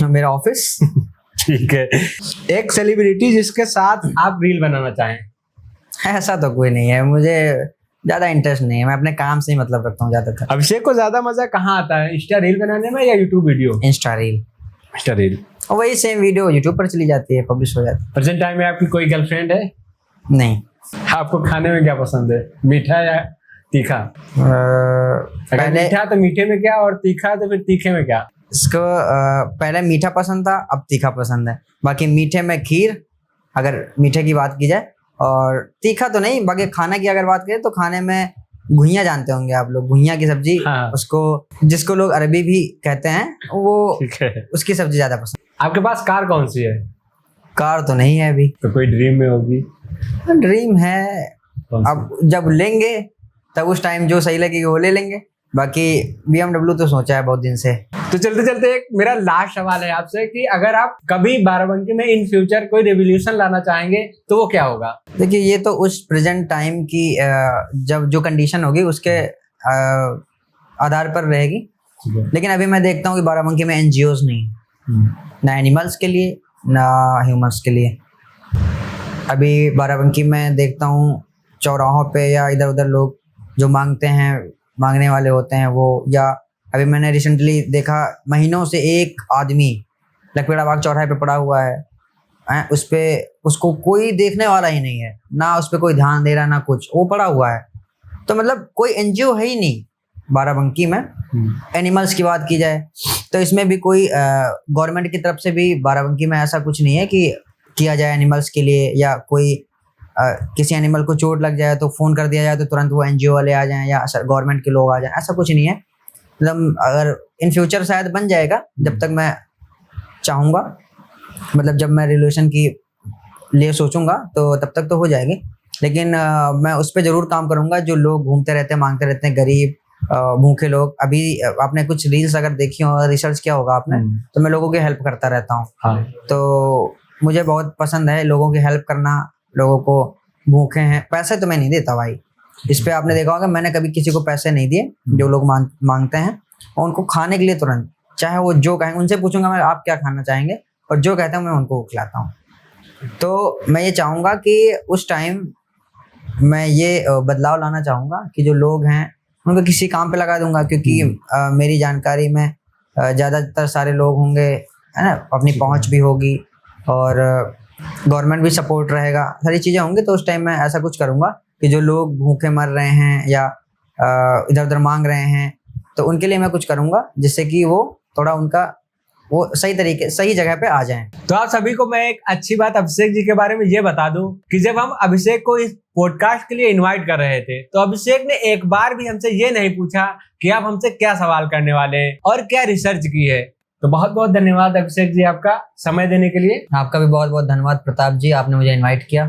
मेरा ऑफिस। ठीक है। एक सेलिब्रिटी जिसके साथ आप रील बनाना चाहें? ऐसा तो कोई नहीं है, मुझे ज्यादा इंटरेस्ट नहीं है, मैं अपने काम से ही मतलब रखता हूँ ज्यादातर। अभिषेक को ज्यादा मजा कहाँ आता है, इंस्टा रील बनाने में या YouTube video? Insta reel. Insta reel और वही सेम वीडियो यूट्यूब पर चली जाती है, पब्लिश हो जाती प्रेजेंट टाइम में आपकी कोई गर्लफ्रेंड है? है। नहीं। आपको खाने में क्या पसंद है, मीठा या तीखा? अगर पहले मीठा तो मीठे में क्या, और तीखा तो फिर तीखे में क्या? इसको पहले मीठा पसंद था, अब तीखा पसंद है। बाकी मीठे में खीर, अगर मीठे की बात की जाए, और तीखा तो नहीं। बाकी खाना की अगर बात करें तो खाने में घुइयां जानते होंगे आप लोग, घुइयां की सब्जी। हाँ। उसको, जिसको लोग अरबी भी कहते हैं, वो ठीक है। उसकी सब्जी ज्यादा पसंद। आपके पास कार कौन सी है? कार तो नहीं है अभी। तो कोई ड्रीम में होगी? ड्रीम है, कौन सी? अब जब लेंगे तब उस टाइम जो सही लगेगी वो ले लेंगे। बाकी BMW तो सोचा है बहुत दिन से। तो चलते चलते एक मेरा लास्ट सवाल है आपसे कि अगर आप कभी बाराबंकी में इन फ्यूचर कोई रेवोल्यूशन लाना चाहेंगे तो वो क्या होगा? देखिए, ये तो उस प्रेजेंट टाइम की जब जो कंडीशन होगी उसके आधार पर रहेगी। लेकिन अभी मैं देखता हूँ कि बाराबंकी में NGOs नहीं, ना एनिमल्स के लिए ना ह्यूमंस के लिए। अभी बाराबंकी में देखता हूँ चौराहों पे या इधर उधर लोग जो मांगने वाले होते हैं वो, या अभी मैंने रिसेंटली देखा महीनों से एक आदमी लखपेड़ा बाग चौराहे पे पड़ा हुआ है, उस पे उसको कोई देखने वाला ही नहीं है, ना उस पे कोई ध्यान दे रहा ना कुछ, वो पड़ा हुआ है। तो मतलब कोई NGO है ही नहीं बाराबंकी में। एनिमल्स की बात की जाए तो इसमें भी कोई गवर्नमेंट की तरफ से भी बाराबंकी में ऐसा कुछ नहीं है कि किया जाए एनिमल्स के लिए, या कोई किसी एनिमल को चोट लग जाए तो फोन कर दिया जाए तो तुरंत वो NGO वाले आ जाएं या गवर्नमेंट के लोग आ जाएं, ऐसा कुछ नहीं है। मतलब अगर इन फ्यूचर शायद बन जाएगा, जब तक मैं चाहूँगा, मतलब जब मैं रिलेशन की लिए सोचूंगा तो तब तक तो हो जाएगी। लेकिन मैं उस पर ज़रूर काम करूँगा। जो लोग घूमते रहते हैं, मांगते रहते हैं, गरीब भूखे लोग, अभी आपने कुछ रील्स अगर देखी हो, रिसर्च किया होगा आपने, तो मैं लोगों की हेल्प करता रहता हूँ। हाँ। तो मुझे बहुत पसंद है लोगों की हेल्प करना। लोगों को भूखे हैं, पैसे तो मैं नहीं देता भाई, इस पे आपने देखा होगा मैंने कभी किसी को पैसे नहीं दिए। जो लोग मांगते हैं और उनको खाने के लिए तुरंत, चाहे वो जो कहेंगे, उनसे पूछूंगा मैं आप क्या खाना चाहेंगे, और जो कहते हैं मैं उनको खिलाता हूँ। तो मैं ये चाहूँगा कि उस टाइम मैं ये बदलाव लाना चाहूँगा कि जो लोग हैं उनको किसी काम पे लगा दूंगा, क्योंकि मेरी जानकारी में ज़्यादातर सारे लोग होंगे, है ना, अपनी पहुँच भी होगी और गवर्नमेंट भी सपोर्ट रहेगा, सारी चीज़ें होंगी। तो उस टाइम मैं ऐसा कुछ करूँगा कि जो लोग भूखे मर रहे हैं या इधर उधर मांग रहे हैं, तो उनके लिए मैं कुछ करूँगा जिससे कि वो थोड़ा उनका वो सही जगह पे आ जाएं। तो आप सभी को मैं एक अच्छी बात अभिषेक जी के बारे में ये बता दूं कि जब हम अभिषेक को इस पॉडकास्ट के लिए इनवाइट कर रहे थे तो अभिषेक ने एक बार भी हमसे ये नहीं पूछा कि आप हमसे क्या सवाल करने वाले हैं और क्या रिसर्च की है। तो बहुत बहुत धन्यवाद अभिषेक जी आपका समय देने के लिए। आपका भी बहुत बहुत धन्यवाद प्रताप जी, आपने मुझे इन्वाइट किया।